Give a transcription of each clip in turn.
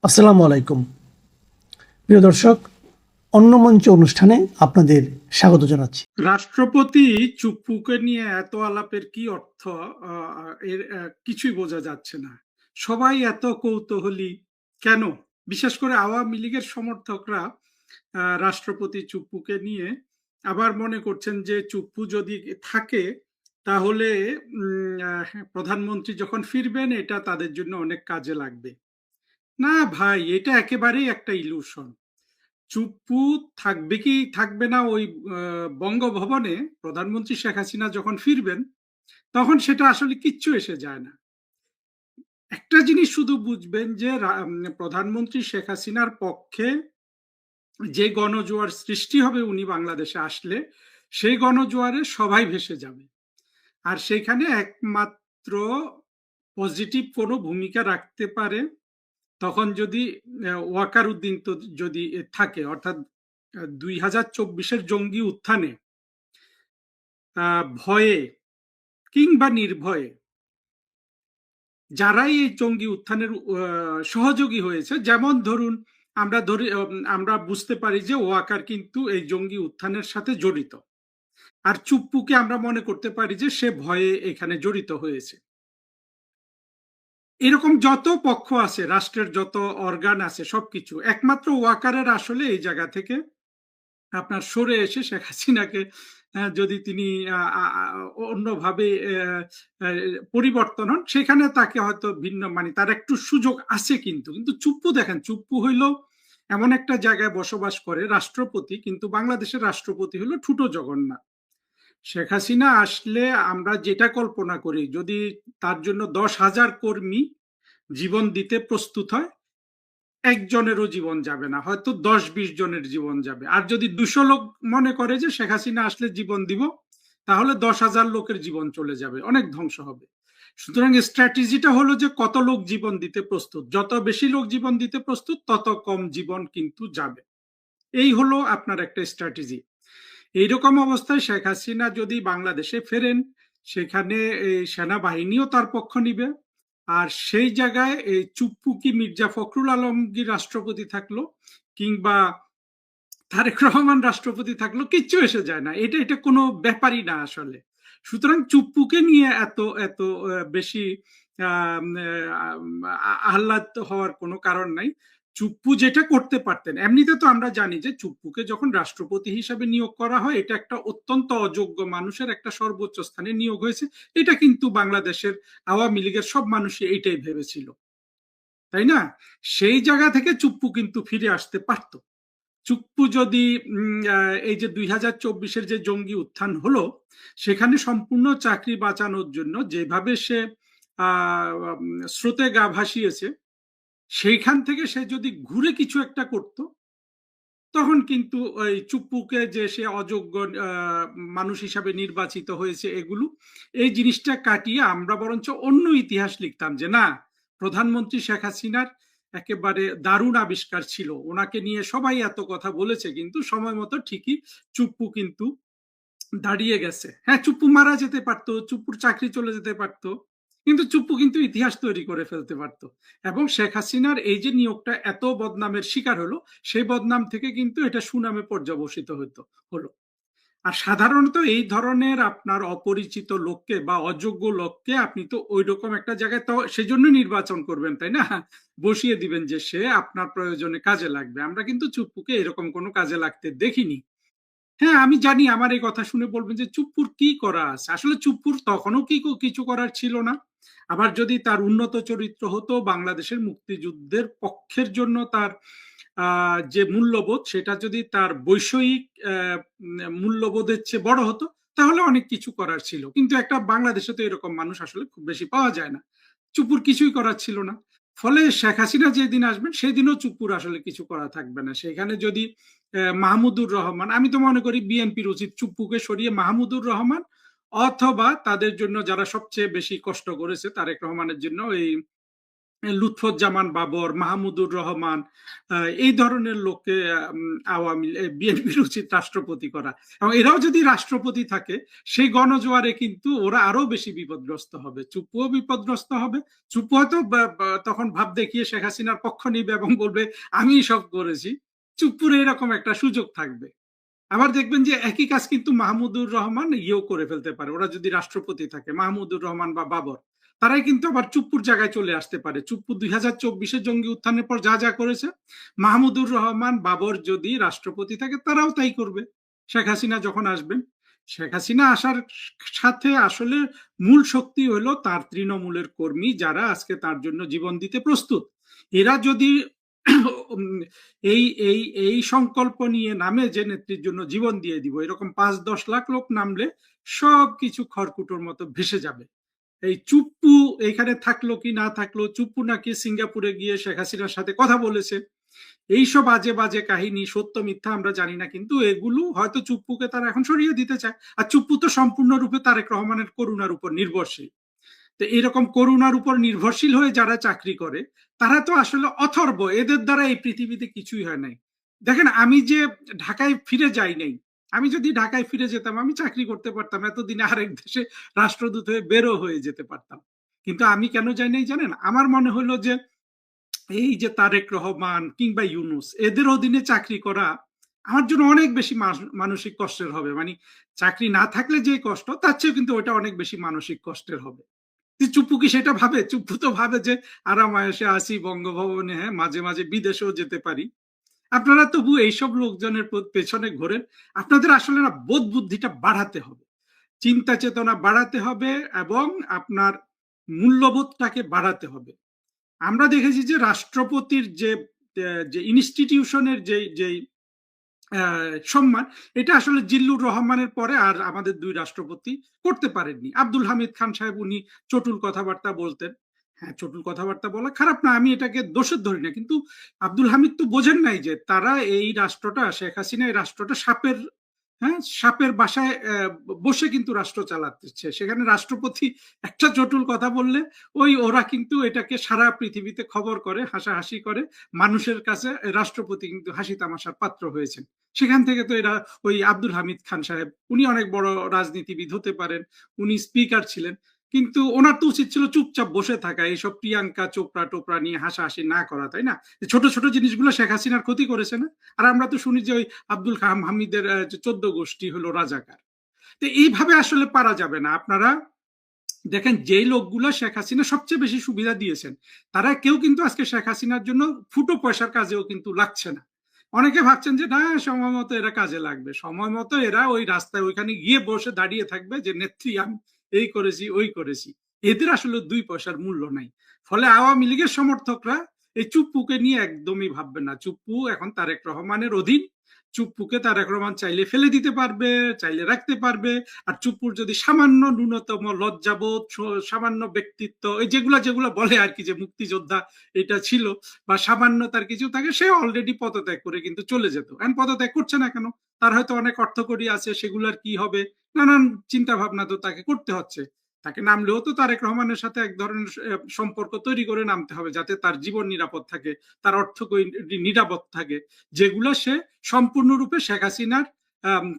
আসসালামু আলাইকুম প্রিয় দর্শক, অন্য মঞ্চ অনুষ্ঠানে আপনাদের স্বাগত জানাচ্ছি। রাষ্ট্রপতি চুপ্পুকে নিয়ে এত আলাপের কি অর্থ? এর কিছুই বোঝা যাচ্ছে না। সবাই এত কৌতূহলী কেন? বিশেষ করে আওয়ামী লীগের সমর্থকরা রাষ্ট্রপতি চুপ্পুকে নিয়ে আবার মনে করছেন যে চুপ্পু যদি থাকে তাহলে প্রধানমন্ত্রী যখন ফিরবেন এটা তাদের জন্য অনেক কাজে লাগবে। না ভাই, এটা একেবারেই একটা ইলুশন। চুপ্পু থাকবে কি থাকবে না ওই বঙ্গভবনে প্রধানমন্ত্রী শেখ হাসিনা যখন ফিরবেন তখন সেটা আসলে কিচ্ছু এসে যায় না। একটা জিনিস শুধু বুঝবেন যে প্রধানমন্ত্রী শেখ হাসিনার পক্ষে যে গণজোয়ার সৃষ্টি হবে উনি বাংলাদেশে আসলে, সেই গণজোয়ারে সবাই ভেসে যাবে। আর সেখানে একমাত্র পজিটিভ কোনো ভূমিকা রাখতে পারে তখন যদি ওয়াকার উদ্দিন তো যদি থাকে, অর্থাৎ 2024-এর জঙ্গি উত্থানে ভয়ে কিংবা নির্ভয়ে যারাই এই জঙ্গি উত্থানের সহযোগী হয়েছে, যেমন ধরুন আমরা বুঝতে পারি যে ওয়াকার কিন্তু এই জঙ্গি উত্থানের সাথে জড়িত, আর চুপ্পুকে আমরা মনে করতে পারি যে সে ভয়ে এখানে জড়িত হয়েছে। এরকম যত পক্ষ আছে, রাষ্ট্রের যত অর্গান আছে, সবকিছু একমাত্র ওয়াকারের আসলে এই জায়গা থেকে আপনার সরে এসে শেখ হাসিনাকে যদি তিনি অন্যভাবে পরিবর্তন হন, সেখানে তাকে হয়তো ভিন্ন, মানে তার একটু সুযোগ আছে। কিন্তু কিন্তু চুপ্পু দেখেন, চুপ্পু হইল এমন একটা জায়গায় বসবাস করে রাষ্ট্রপতি, কিন্তু বাংলাদেশের রাষ্ট্রপতি হলো ঠুটো জগন্নাথ। শেখ হাসিনা আসলে আমরা যেটা কল্পনা করি, যদি তার জন্য 10,000 কর্মী জীবন দিতে প্রস্তুত হয়, একজনেরও জীবন যাবে না, হয়তো 10-20 জনের জীবন যাবে। আর যদি 200 লোক মনে করে যে শেখ হাসিনা আসলে জীবন দিব, তাহলে 10,000 লোকের জীবন চলে যাবে, অনেক ধ্বংস হবে। সুতরাং স্ট্র্যাটেজিটা হলো যে কত লোক জীবন দিতে প্রস্তুত, যত বেশি লোক জীবন দিতে প্রস্তুত তত কম জীবন কিন্তু যাবে। এই হলো আপনার একটা স্ট্র্যাটেজি। এইরকম অবস্থায় শেখ হাসিনা যদি বাংলাদেশে ফেরেন, সেখানে এই সেনাবাহিনীও তার পক্ষ নিবে। আর সেই জায়গায় এই চুপ্পু কি মির্জা ফখরুল আলমগীর রাষ্ট্রপতি থাকলো কিংবা তারেক রহমান রাষ্ট্রপতি থাকলো, কিচ্ছু এসে যায় না। এটা এটা কোনো ব্যাপারই না আসলে। সুতরাং চুপ্পুকে নিয়ে এত এত বেশি আহ্লাদ হওয়ার কোনো কারণ নাই। চুপ্পু যেটা করতে পারতেন, এমনিতে তো আমরা জানি যে চুপ্পুকে যখন রাষ্ট্রপতি হিসাবে নিয়োগ করা হয়, এটা একটা অত্যন্ত অযোগ্য মানুষের একটা সর্বোচ্চ স্থানে নিয়োগ হয়েছে। এটা কিন্তু বাংলাদেশের আওয়ামী লীগের সব মানুষই এইটাই ভেবেছিল, তাই না? সেই জায়গা থেকে চুপ্পু কিন্তু ফিরে আসতে পারতো। চুপ্পু যদি এই যে 2024-এর যে জঙ্গি উত্থান হলো, সেখানে সম্পূর্ণ চাকরি বাঁচানোর জন্য যেভাবে সে স্রোতে গা ভাসিয়েছে, সেইখান থেকে সে যদি ঘুরে কিছু একটা করত, তখন কিন্তু ওই চুপ্পুকে যে সে অযোগ্য মানুষ হিসাবে নির্বাচিত হয়েছে, এগুলো এই জিনিসটা কাটিয়ে আমরা বরঞ্চ অন্য ইতিহাস লিখতাম যে না, প্রধানমন্ত্রী শেখ হাসিনার একেবারে দারুণ আবিষ্কার ছিল, ওনাকে নিয়ে সবাই এত কথা বলেছে, কিন্তু সময় মতো ঠিকই চুপ্পু কিন্তু দাঁড়িয়ে গেছে। হ্যাঁ, চুপ্পু মারা যেতে পারতো, চুপ্পুর চাকরি চলে যেতে পারতো, কিন্তু চুপ্পু কিন্তু ইতিহাস তৈরি করে ফেলতে পারতো। এবং শেখ হাসিনার এই যে নিয়োগটা এত বদনামের শিকার হলো, সেই বদনাম থেকে কিন্তু এটা সুনামে পর্যবসিত হলো। আর সাধারণত এই ধরনের আপনার অপরিচিত লোককে বা অযোগ্য লোককে আপনি তো ওই রকম একটা জায়গায় তো সেজন্য নির্বাচন করবেন, তাই না? বসিয়ে দিবেন যে সে আপনার প্রয়োজনে কাজে লাগবে। আমরা কিন্তু চুপ্পুকে এরকম কোনো কাজে লাগতে দেখিনি। হ্যাঁ, আমি জানি আমার এই কথা শুনে বলবেন যে চুপ্পুর কি করা আছে। আসলে চুপ্পুর তখনও কি কিছু করার ছিল না। আবার যদি তার উন্নত চরিত্র হতো, বাংলাদেশের মুক্তিযুদ্ধের পক্ষের জন্য তার যে মূল্যবোধ, সেটা যদি তার বৈষয়িক মূল্যবোধের চেয়ে বড় হতো, তাহলে অনেক কিছু করার ছিল। কিন্তু একটা বাংলাদেশে তো এরকম মানুষ আসলে খুব বেশি পাওয়া যায় না। চুপ্পুর কিছুই করার ছিল না। ফলে শেখ হাসিনা যেদিন আসবেন সেদিনও চুপ্পুর আসলে কিছু করা থাকবে না। সেখানে যদি মাহমুদুর রহমান, আমি তো মনে করি বিএনপির উচিত চুপ্পুকে সরিয়ে মাহমুদুর রহমান, অথবা তাদের জন্য যারা সবচেয়ে বেশি কষ্ট করেছে তারেক রহমানের জন্য, এই লুৎফুজ্জামান বাবর, মাহমুদুর রহমান, এই ধরনের লোককে আওয়ামী বিএনপির উচিত রাষ্ট্রপতি করা। এবং এরাও যদি রাষ্ট্রপতি থাকে, সেই গণজোয়ারে কিন্তু ওরা আরো বেশি বিপদগ্রস্ত হবে, চুপ্পুও বিপদগ্রস্ত হবে। চুপ্পু হয়তো তখন ভাব দেখিয়ে শেখ হাসিনার পক্ষ নিবে এবং বলবে আমি সব করেছি। চুপ্পুর এরকম একটা সুযোগ থাকবে। আবার দেখবেন যে একই কাজ কিন্তু মাহমুদুর রহমান ইয়েও করে ফেলতে পারে, ওরা যদি রাষ্ট্রপতি থাকে, মাহমুদুর রহমান বা বাবর, তারাই কিন্তু আবার চুপ্পুর জায়গায় চলে আসতে পারে। চুপ্পু 2024 জঙ্গি উত্থানের পর যা যা করেছে, মাহমুদুর রহমান বাবর যদি রাষ্ট্রপতি থাকে তারাও তাই করবে শেখ হাসিনা যখন আসবেন। শেখ হাসিনা আসার সাথে আসলে মূল শক্তি হলো তার তৃণমূলের কর্মী, যারা আজকে তার জন্য জীবন দিতে প্রস্তুত। এরা যদি এই এই এই সংকল্প নিয়ে নামে যে নেত্রীর জন্য জীবন দিয়ে দিব, এরকম 5-10 লাখ লোক নামলে সব কিছু খড়কুটোর মতো ভেসে যাবে। এই চুপ্পু এখানে থাকলো কি না থাকলো, চুপ্পু নাকি সিঙ্গাপুরে গিয়ে শেখ হাসিনার সাথে কথা বলেছে, এইসব বাজে বাজে কাহিনী, সত্য মিথ্যা আমরা জানি না, কিন্তু এগুলো হয়তো চুপ্পুকে তারা এখন সরিয়ে দিতে চায়। আর চুপ্পু তো সম্পূর্ণরূপে তারেক রহমানের করুণার উপর নির্ভরশীল। তো এরকম করুণার উপর নির্ভরশীল হয়ে যারা চাকরি করে, তারা তো আসলে অথর্ব, এদের দ্বারা এই পৃথিবীতে কিছুই হয় নাই। দেখেন, আমি যে ঢাকায় ফিরে যাই নাই, আমি যদি ঢাকায় ফিরে যেতাম আমি চাকরি করতে পারতাম, এতদিনে আরেক দেশে রাষ্ট্রদূত হয়ে বেরো হয়ে যেতে পারতাম। কিন্তু আমি কেন যাই নাই জানেন? আমার মনে হলো যে এই যে তারেক রহমান কিংবা ইউনুস, এদের অধীনে চাকরি করা আমার জন্য অনেক বেশি মানসিক কষ্টের হবে। মানে চাকরি না থাকলে যে কষ্ট, তার চেয়ে কিন্তু ওইটা অনেক বেশি মানসিক কষ্টের হবে। চুপ্পু কি সেটা ভাবে? চুপ্পু তো ভাবে যে আরাম আয়েসে আসি বঙ্গভবনে, হ্যাঁ, মাঝে মাঝে বিদেশেও যেতে পারি। আপনারা তবু এইসব লোকজনের পেছনে ঘোরেন। আপনাদের আসলে না বোধ বুদ্ধিটা বাড়াতে হবে, চিন্তা চেতনা বাড়াতে হবে, এবং আপনার মূল্যবোধটাকে বাড়াতে হবে। আমরা দেখেছি যে রাষ্ট্রপতির যে যে ইনস্টিটিউশনের যে সম্মান, এটা আসলে জিল্লুর রহমানের পরে আর আমাদের দুই রাষ্ট্রপতি করতে পারেননি। আব্দুল হামিদ খান সাহেব, উনি চটুল কথাবার্তা বলতেন। হ্যাঁ, চটুল কথাবার্তা বলা খারাপ না, আমি এটাকে দোষের ধরি না, কিন্তু আব্দুল হামিদ তো বোঝেন নাই যে তারা এই রাষ্ট্রটা, শেখ হাসিনা এই রাষ্ট্রটা সাপের, হ্যাঁ, সাপের বাসায় বসে কিন্তু রাষ্ট্র চালাচ্ছে। সেখানে রাষ্ট্রপতি একটা জটিল কথা বললে ওরা কিন্তু এটাকে সারা পৃথিবীতে খবর করে, হাসাহাসি করে, মানুষের কাছে রাষ্ট্রপতি কিন্তু হাসি তামাশার পাত্র হয়েছেন। সেখান থেকে তো এরা, ওই আব্দুল হামিদ খান সাহেব, উনি অনেক বড় রাজনীতিবিদ হতে পারেন, উনি স্পিকার ছিলেন, কিন্তু ওনার তো উচিত ছিল চুপচাপ বসে থাকা, এইসব প্রিয়াঙ্কা চোপড়া টোপড়া নিয়ে হাসাহাসি না করা, তাই না? ছোট ছোট জিনিসগুলো শেখ হাসিনার ক্ষতি করেছে না? আর আমরা তো শুনি যে ওই আব্দুল কালাম হামিদের 14 গোষ্ঠী হলো রাজাকার। তো এইভাবে আসলে পারা যাবে না। আপনারা দেখেন, যেই লোকগুলো শেখ হাসিনা সবচেয়ে বেশি সুবিধা দিয়েছেন, তারা কেউ কিন্তু আজকে শেখ হাসিনার জন্য ফুটো পয়সার কাজেও কিন্তু লাগছে না। অনেকে ভাবছেন যে না, সময় মতো এরা কাজে লাগবে, সময় মতো এরা ওই রাস্তায় ওইখানে গিয়ে বসে দাঁড়িয়ে থাকবে যে নেত্রী আমি এই করেছি ওই করেছি। এদের আসলে 2 পয়সার মূল্য নাই। ফলে আওয়ামী লীগের সমর্থকরা এই চুপ্পুকে নিয়ে একদমই ভাববে না। চুপ্পু এখন তারেক রহমানের অধীন। চুপ্পুকে তারেক রহমান চাইলে ফেলে দিতে পারবে, চাইলে রাখতে পারবে। আর চুপ্পুর যদি সামান্য ন্যূনতম লজ্জাবোধ, সামান্য ব্যক্তিত্ব, এই যেগুলা যেগুলা বলে আর কি, যে মুক্তিযোদ্ধা এটা ছিল, বা সামান্য তার কিছু থাকে, সে অলরেডি পদত্যাগ করে কিন্তু চলে যেত। এখন পদত্যাগ করছে না কেন? তার হয়তো অনেক অর্থকড়ি আছে, সেগুলার কি হবে, নানান চিন্তা ভাবনা তো তাকে করতে হচ্ছে। তাকে নামলেও তো তারেক রহমানের সাথে এক ধরনের সম্পর্ক তৈরি করে নামতে হবে, যাতে তার জীবন নিরাপদ থাকে, তার অর্থ নিরাপদ থাকে, যেগুলো সে সম্পূর্ণরূপে শেখ হাসিনার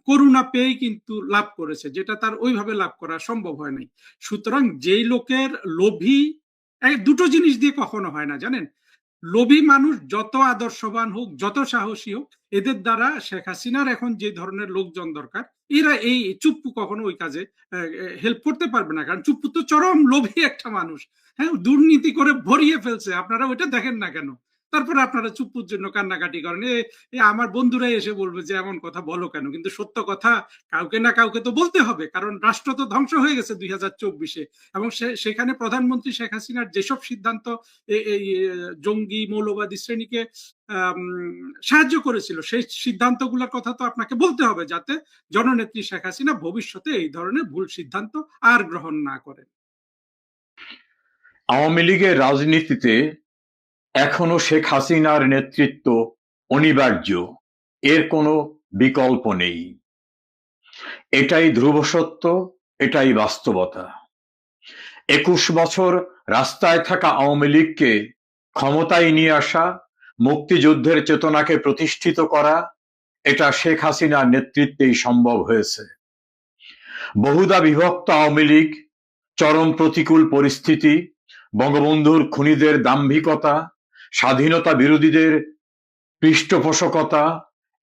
করুণা পেয়েই কিন্তু লাভ করেছে, যেটা তার ওইভাবে লাভ করা সম্ভব হয় নাই। সুতরাং যেই লোকের লোভী, দুটো জিনিস দিয়ে কখনো হয় না জানেন, লোভী মানুষ যত আদর্শবান হোক, যত সাহসী হোক, এদের দ্বারা শেখ হাসিনার এখন যে ধরনের লোকজন দরকার, এরা এই চুপ্পু কখনো ওই কাজে হেল্প করতে পারবে না, কারণ চুপ্পু তো চরম লোভী একটা মানুষ। হ্যাঁ, দুর্নীতি করে ভরিয়ে ফেলছে, আপনারা ওইটা দেখেন না কেন? তারপরে আপনারা চুপ্পুর জন্য কান্নাকাটি করেন। আমার বন্ধুরাই এসে বলবে যে এমন কথা বলো কেন, কিন্তু সত্য কথা কাউকে না কাউকে তো বলতে হবে, কারণ রাষ্ট্র তো ধ্বংস হয়ে গেছে 2024-এ। এবং সেখানে প্রধানমন্ত্রী শেখ হাসিনার যেসব সিদ্ধান্ত এই জঙ্গি মৌলবাদী শ্রেণীকে সাহায্য করেছিল, সেই সিদ্ধান্তগুলোর কথা তো আপনাকে বলতে হবে, যাতে জননেত্রী শেখ হাসিনা ভবিষ্যতে এই ধরনের ভুল সিদ্ধান্ত আর গ্রহণ না করেন। আওয়ামী লীগের রাজনীতিতে এখনো শেখ হাসিনার নেতৃত্ব অনিবার্য, এর কোনো বিকল্প নেই। এটাই ধ্রুব সত্য, এটাই বাস্তবতা। 21 বছর রাস্তায় থাকা আওয়ামী লীগকে ক্ষমতায় নিয়ে আসা, মুক্তিযুদ্ধের চেতনাকে প্রতিষ্ঠিত করা, এটা শেখ হাসিনার নেতৃত্বেই সম্ভব হয়েছে। বহুদা বিভক্ত আওয়ামী লীগ, চরম প্রতিকূল পরিস্থিতি, বঙ্গবন্ধুর খুনিদের দাম্ভিকতা, স্বাধীনতা বিরোধীদের পৃষ্ঠপোষকতা,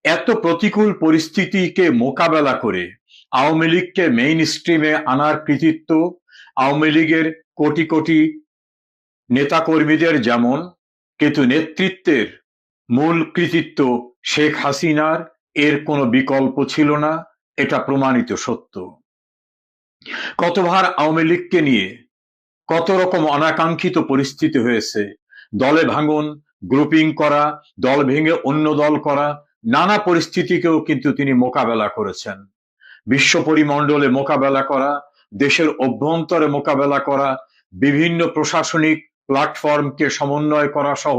এত প্রতিকূল পরিস্থিতিকে মোকাবেলা করে আওয়ামী লীগকে মেইন স্ট্রিমে আনার কৃতিত্ব আওয়ামী লীগের কোটি কোটি নেতাকর্মীদের যেমন, কিন্তু নেতৃত্বের মূল কৃতিত্ব শেখ হাসিনার, এর কোনো বিকল্প ছিল না, এটা প্রমাণিত সত্য। কতবার আওয়ামী লীগকে নিয়ে কত রকম অনাকাঙ্ক্ষিত পরিস্থিতি হয়েছে, দলে ভাঙন, গ্রুপিং করা, দল ভেঙে অন্য দল করা, নানা পরিস্থিতিকেও কিন্তু তিনি মোকাবেলা করেছেন। বিশ্ব পরিমণ্ডলে মোকাবেলা করা, দেশের অভ্যন্তরে মোকাবেলা করা, বিভিন্ন প্রশাসনিক প্ল্যাটফর্মকে সমন্বয় করা সহ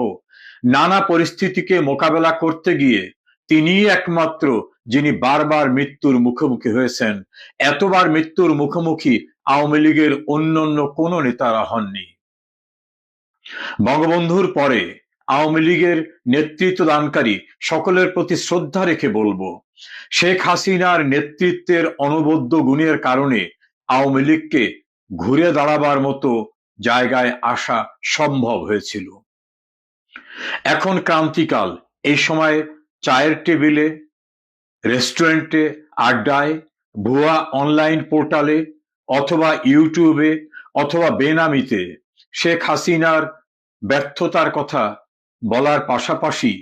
নানা পরিস্থিতিকে মোকাবেলা করতে গিয়ে তিনিই একমাত্র যিনি বারবার মৃত্যুর মুখোমুখি হয়েছেন। এতবার মৃত্যুর মুখোমুখি আওয়ামী লীগের অন্যান্য কোনো নেতারা হননি। বঙ্গবন্ধুর পরে আওয়ামী লীগের নেতৃত্ব দানকারী সকলের প্রতি শ্রদ্ধা রেখে বলবো, শেখ হাসিনার নেতৃত্বের অনবদ্য গুণের কারণে আওয়ামী লীগকে ঘুরে দাঁড়াবার মতো জায়গায় আসা সম্ভব হয়েছিল। এখন ক্রান্তিকাল, এই সময় চায়ের টেবিলে, রেস্টুরেন্টে, আড্ডায়, ভুয়া অনলাইন পোর্টালে অথবা ইউটিউবে অথবা বেনামিতে শেখ হাসিনার ব্যর্থতার কথা বলার পাশাপাশি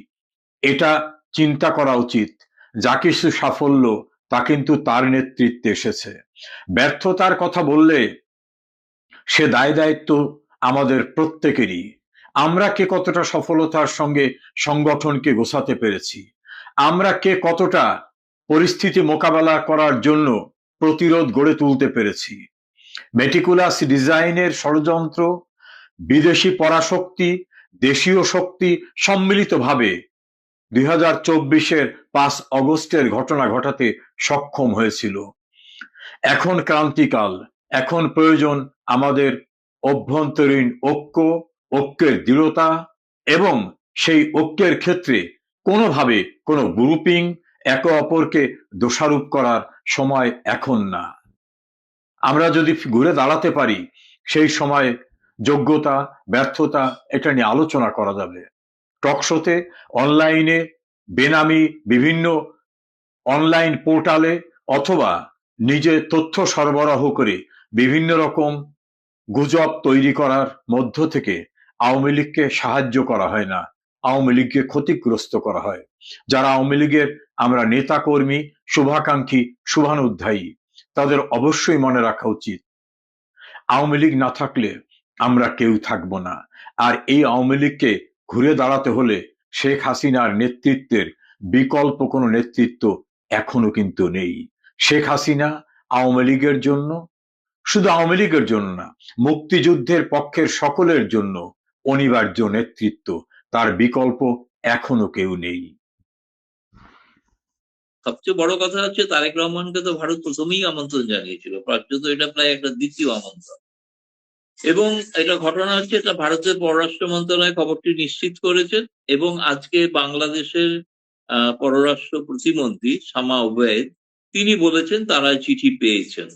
এটা চিন্তা করা উচিত, যা কিছু সাফল্য তা কিন্তু তার নেতৃত্বে এসেছে। ব্যর্থতার কথা বললে সে দায় দায়িত্ব আমাদের প্রত্যেকেরই। আমরা কে কতটা সফলতার সঙ্গে সংগঠনকে গোছাতে পেরেছি, আমরা কে কতটা পরিস্থিতি মোকাবেলা করার জন্য প্রতিরোধ গড়ে তুলতে পেরেছি। মেটিকুলাস ডিজাইনের ষড়যন্ত্র, বিদেশি পরাশক্তি, দেশীয় শক্তি সম্মিলিতভাবে 2024-এর 5 অগস্টের ঘটনা ঘটাতে সক্ষম হয়েছিল। এখন ক্রান্তিকাল, এখন প্রয়োজন আমাদের অভ্যন্তরীণ ঐক্য, ঐক্যের দৃঢ়তা, এবং সেই ঐক্যের ক্ষেত্রে কোনোভাবে কোনো গ্রুপিং, একে অপরকে দোষারোপ করার সময় এখন না। আমরা যদি ঘুরে দাঁড়াতে পারি, সেই সময় যোগ্যতা, ব্যর্থতা এটা নিয়ে আলোচনা করা যাবে। টকশোতে, অনলাইনে, বেনামি বিভিন্ন অনলাইন পোর্টালে অথবা নিজে তথ্য সরবরাহ করে বিভিন্ন রকম গুজব তৈরি করার মধ্য থেকে আওয়ামী লীগকে সাহায্য করা হয় না, আওয়ামী লীগকে ক্ষতিগ্রস্ত করা হয়। যারা আওয়ামী লীগের আমরা নেতা কর্মী, শুভাকাঙ্ক্ষী, শুভানুধ্যায়ী, তাদের অবশ্যই মনে রাখা উচিত, আওয়ামী লীগ না থাকলে আমরা কেউ থাকবো না। আর এই আওয়ামী লীগকে ঘুরে দাঁড়াতে হলে শেখ হাসিনার নেতৃত্বের বিকল্প কোনো নেতৃত্ব এখনো কিন্তু নেই। শেখ হাসিনা আওয়ামী লীগের জন্য, শুধু আওয়ামী লীগের জন্য না, মুক্তিযুদ্ধের পক্ষের সকলের জন্য অনিবার্য নেতৃত্ব, তার বিকল্প এখনো কেউ নেই। সবচেয়ে বড় কথা হচ্ছে তারেক রহমানকে তো ভারত প্রথমেই আমন্ত্রণ জানিয়েছিল, কার্যত এটা প্রায় একটা দ্বিতীয় আমন্ত্রণ। এবং এটা ঘটনা হচ্ছে, এটা ভারতের পররাষ্ট্র মন্ত্রণালয় খবরটি নিশ্চিত করেছেন, এবং আজকে বাংলাদেশের পররাষ্ট্র প্রতিমন্ত্রী শামা ওবায়েদ তিনি বলেছেন তারা চিঠি পেয়েছেন,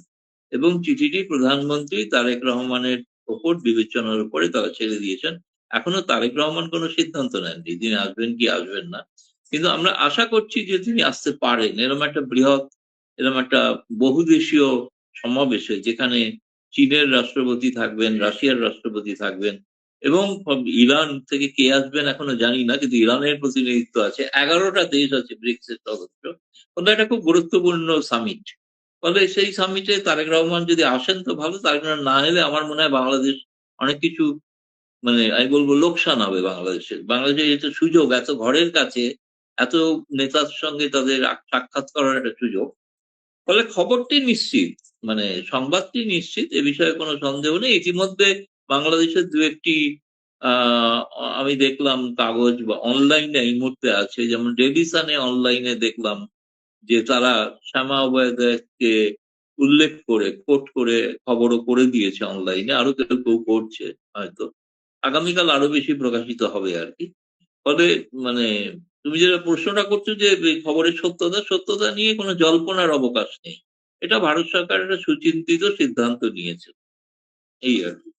এবং চিঠিটি প্রধানমন্ত্রী তারেক রহমানের ওপর বিবেচনার উপরে তারা ছেড়ে দিয়েছেন। এখনো তারেক রহমান কোনো সিদ্ধান্ত নেননি তিনি আসবেন কি আসবেন না, কিন্তু আমরা আশা করছি যে তিনি আসতে পারেন। এরকম একটা বৃহৎ, এরকম একটা বহুদেশীয় সমাবেশে, যেখানে চীনের রাষ্ট্রপতি থাকবেন, রাশিয়ার রাষ্ট্রপতি থাকবেন, এবং ইরান থেকে কে আসবেন এখনো জানি না, কিন্তু ইরানের প্রতিনিধিত্ব আছে, 11টা দেশ আছে ব্রিক্স এর সদস্য। ফলে এটা খুব গুরুত্বপূর্ণ সামিট। ফলে সেই সামিটে তারেক রহমান যদি আসেন তো ভালো, তারেক রহমান না এলে আমার মনে হয় বাংলাদেশ অনেক কিছু, মানে আমি বলবো লোকসান হবে বাংলাদেশের। বাংলাদেশের এটা সুযোগ, এত ঘরের কাছে এত নেতার সঙ্গে তাদের সাক্ষাৎ করার একটা সুযোগ। ফলে খবরটি নিশ্চিত, মানে সংবাদটি নিশ্চিত, এ বিষয়ে কোনো সন্দেহ নেই। ইতিমধ্যে বাংলাদেশের দু একটি আমি দেখলাম কাগজ বা অনলাইনে এই মুহূর্তে আছে, যেমন ডেইলি সানে অনলাইনে দেখলাম যে তারা শ্যামা ওবায়েদকে উল্লেখ করে, কোট করে খবরও করে দিয়েছে অনলাইনে, আরো কেউ কেউ করছে হয়তো। আগামীকাল আরো বেশি প্রকাশিত হবে আর কি। ফলে মানে তুমি যেটা প্রশ্নটা করছো যে এই খবরের সত্যতা নিয়ে কোনো জল্পনার অবকাশ নেই। এটা ভারত সরকার একটা সুচিন্তিত সিদ্ধান্ত নিয়েছে, এই আর কি।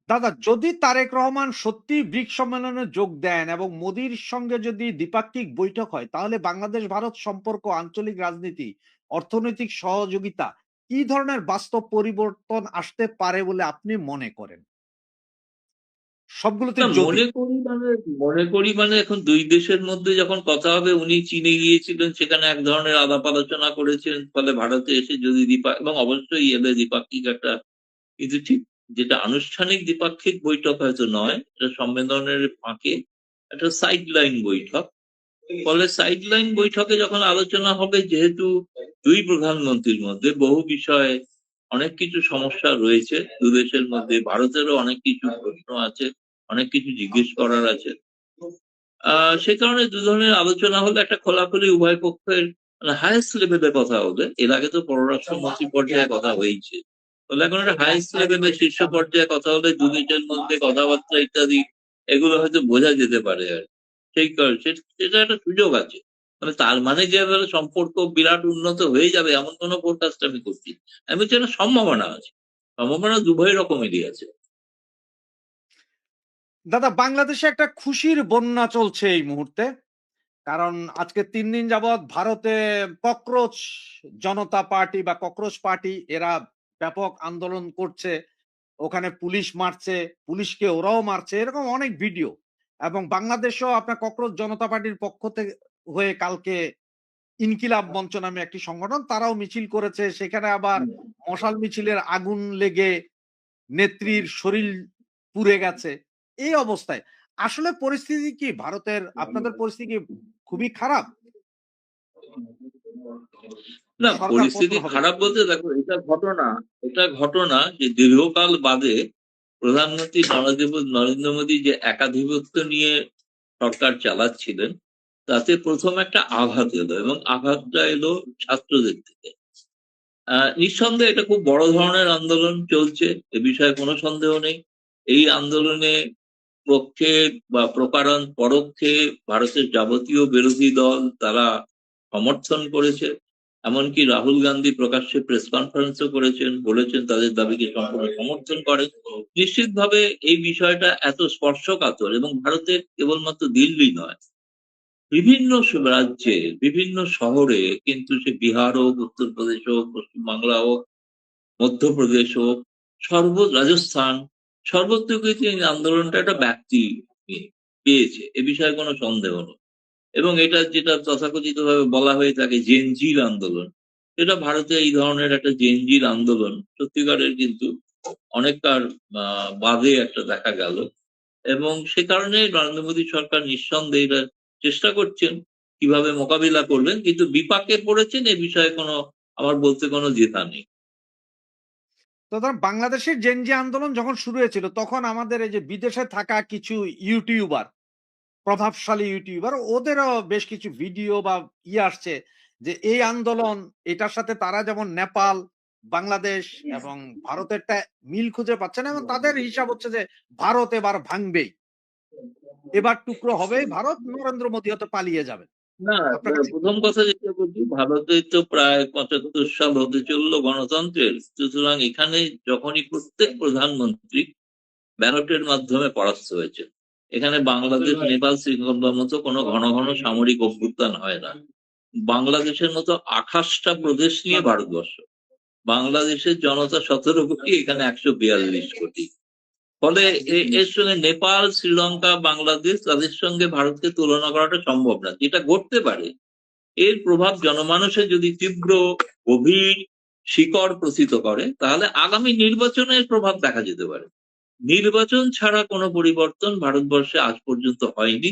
দাদা, যদি তারেক রহমান সত্যি ব্রিক্স সম্মেলনে যোগ দেন এবং মোদির সঙ্গে যদি দ্বিপাক্ষিক বৈঠক হয়, তাহলে বাংলাদেশ ভারত সম্পর্ক, আঞ্চলিক রাজনীতি, অর্থনৈতিক সহযোগিতা কি ধরনের বাস্তব পরিবর্তন আসতে পারে বলে আপনি মনে করেন? সবগুলোতে না, যদি মনে করি মানে এখন দুই দেশের মধ্যে যখন কথা হবে, উনি চীনে গিয়েছিলেন, সেখানে এক ধরনের আলাপ আলোচনা করেছেন, ফলে ভারতে এসে যদি এবং অবশ্যই এলে দ্বিপাক্ষিক একটা, কিন্তু ঠিক যেটা আনুষ্ঠানিক দ্বিপাক্ষিক বৈঠক হয়তো নয়, এটা সম্মেলনের ফাঁকে একটা সাইড লাইন বৈঠক। ফলে সাইড লাইন বৈঠকে যখন আলোচনা হবে, যেহেতু দুই প্রধানমন্ত্রীর মধ্যে বহু বিষয়ে অনেক কিছু সমস্যা রয়েছে, দু দেশের মধ্যে ভারতেরও অনেক কিছু প্রশ্ন আছে, অনেক কিছু জিজ্ঞেস করার আছে। সে কারণে দু ধরনের আলোচনা হলে একটা খোলাখুলি উভয় পক্ষের মানে হাইয়েস্ট লেভেলে কথা হবে। এর আগে তো পররাষ্ট্রমন্ত্রী পর্যায়ে কথা হয়েছে, তাহলে এখন একটা হাইয়েস্ট লেভেলে শীর্ষ পর্যায়ে কথা হলে দু দেশের মধ্যে কথাবার্তা ইত্যাদি এগুলো হয়তো বোঝা যেতে পারে আর কি। সেই কারণে সেটা একটা সুযোগ আছে। মানে তার মানে যে এবারে সম্পর্ক বিরাট উন্নত হয়ে যাবে এমন কোনো ফোরকাস্ট আমি করছি না। আমি বলছি একটা সম্ভাবনা আছে, সম্ভাবনা উভয় রকমেরই আছে। দাদা, বাংলাদেশে একটা খুশির বন্যা চলছে এই মুহূর্তে। কারণ আজকে ৩ দিন যাবৎ ভারতে ককরোচ জনতা পার্টি বা ককরোচ পার্টি এরা ব্যাপক আন্দোলন করছে। ওখানে পুলিশ মারছে, পুলিশকে ওরাও মারছে। এরকম অনেক ভিডিও। এবং বাংলাদেশেও আপনার ককরোচ জনতা পার্টির পক্ষ থেকে হয়ে কালকে ইনকিলাব মঞ্চ নামে একটি সংগঠন, তারাও মিছিল করেছে। সেখানে আবার মশাল মিছিলের আগুন লেগে নেত্রীর শরীর পুড়ে গেছে। এই অবস্থায় আসলে পরিস্থিতি কি ভারতের, আপনাদের পরিস্থিতি কি খুবই খারাপ? না, সরকার পতন পরিস্থিতি হবে? খারাপ বলতে দেখো, এটা ঘটনা যে দীর্ঘকাল বাদে প্রধানমন্ত্রী নরেন্দ্র মোদী যে একাধিপত্য নিয়ে সরকার চালাচ্ছিলেন, তাতে প্রথম একটা আঘাত এলো, এবং আঘাতটা এলো ছাত্রদের থেকে। নিঃসন্দেহে এটা খুব বড় ধরনের আন্দোলন চলছে, এ বিষয়ে কোনো সন্দেহ নেই। এই আন্দোলনে পক্ষে বা প্রকারান পরোক্ষে ভারতের যাবতীয় বিরোধী দল তারা সমর্থন করেছে। এমনকি রাহুল গান্ধী প্রকাশ্যে প্রেস কনফারেন্সও করেছেন, বলেছেন তাদের দাবিকে সম্পূর্ণ সমর্থন করেন। নিশ্চিতভাবে এই বিষয়টা এত স্পর্শকাতর, এবং ভারতের কেবলমাত্র দিল্লি নয়, বিভিন্ন রাজ্যে বিভিন্ন শহরে, কিন্তু সে বিহার হোক, উত্তরপ্রদেশ হোক, পশ্চিমবাংলা হোক, মধ্যপ্রদেশ হোক, রাজস্থান, সর্বত্র কিন্তু এই আন্দোলনটা একটা ব্যাপ্তি পেয়েছে, এ বিষয়ে কোনো সন্দেহ নেই। এবং এটা যেটা তথাকথিত ভাবে বলা হয়ে থাকে জেনজির আন্দোলন, এটা ভারতে এই ধরনের একটা জেনজির আন্দোলন সত্যিকারের কিন্তু অনেকটার বাদে একটা দেখা গেল। এবং সে কারণে নরেন্দ্র মোদী সরকার নিঃসন্দেহে এটা চেষ্টা করছেন কিভাবে মোকাবিলা করবেন, কিন্তু বিপাকে পড়েছেন এ বিষয়ে কোনো আমার বলতে কোনো দ্বিধা নেই। তো ধরুন, বাংলাদেশের জেনজি আন্দোলন যখন শুরু হয়েছিল, তখন আমাদের এই যে বিদেশে থাকা কিছু ইউটিউবার, প্রভাবশালী ইউটিউবার, ওদেরও বেশ কিছু ভিডিও বা আসছে যে এই আন্দোলন, এটার সাথে তারা যেমন নেপাল, বাংলাদেশ এবং ভারতেরটা মিল খুঁজে পাচ্ছে না, এবং তাদের হিসাব হচ্ছে যে ভারত এবার ভাঙবেই, এবার টুকরো হবে ভারত, নরেন্দ্র মোদী হয়তো পালিয়ে যাবে। না, আপনার কাছে প্রথম কথা যেটা বলছি, ভারতে তো প্রায় ৭৫ সাল হতে চললো গণতন্ত্রের, সুতরাং এখানে যখনই প্রত্যেক প্রধানমন্ত্রী ব্যালটের মাধ্যমে পরাস্ত হয়েছে, এখানে বাংলাদেশ, নেপাল, শ্রীলঙ্কার মতো কোনো ঘন ঘন সামরিক অভ্যুত্থান হয় না। বাংলাদেশের মতো ২৮টা প্রদেশ নিয়ে ভারতবর্ষ, বাংলাদেশের জনতা ১৭ কোটি, এখানে ১৪২ কোটি। ফলে এর সঙ্গে নেপাল, শ্রীলঙ্কা, বাংলাদেশ, তাদের সঙ্গে ভারতকে তুলনা করাটা সম্ভব না। যেটা ঘটতে পারে, এর প্রভাব জনমানসে যদি তীব্র, গভীর শিকড় প্রসিত করে, তাহলে আগামী নির্বাচনের প্রভাব দেখা যেতে পারে। নির্বাচন ছাড়া কোনো পরিবর্তন ভারতবর্ষে আজ পর্যন্ত হয়নি,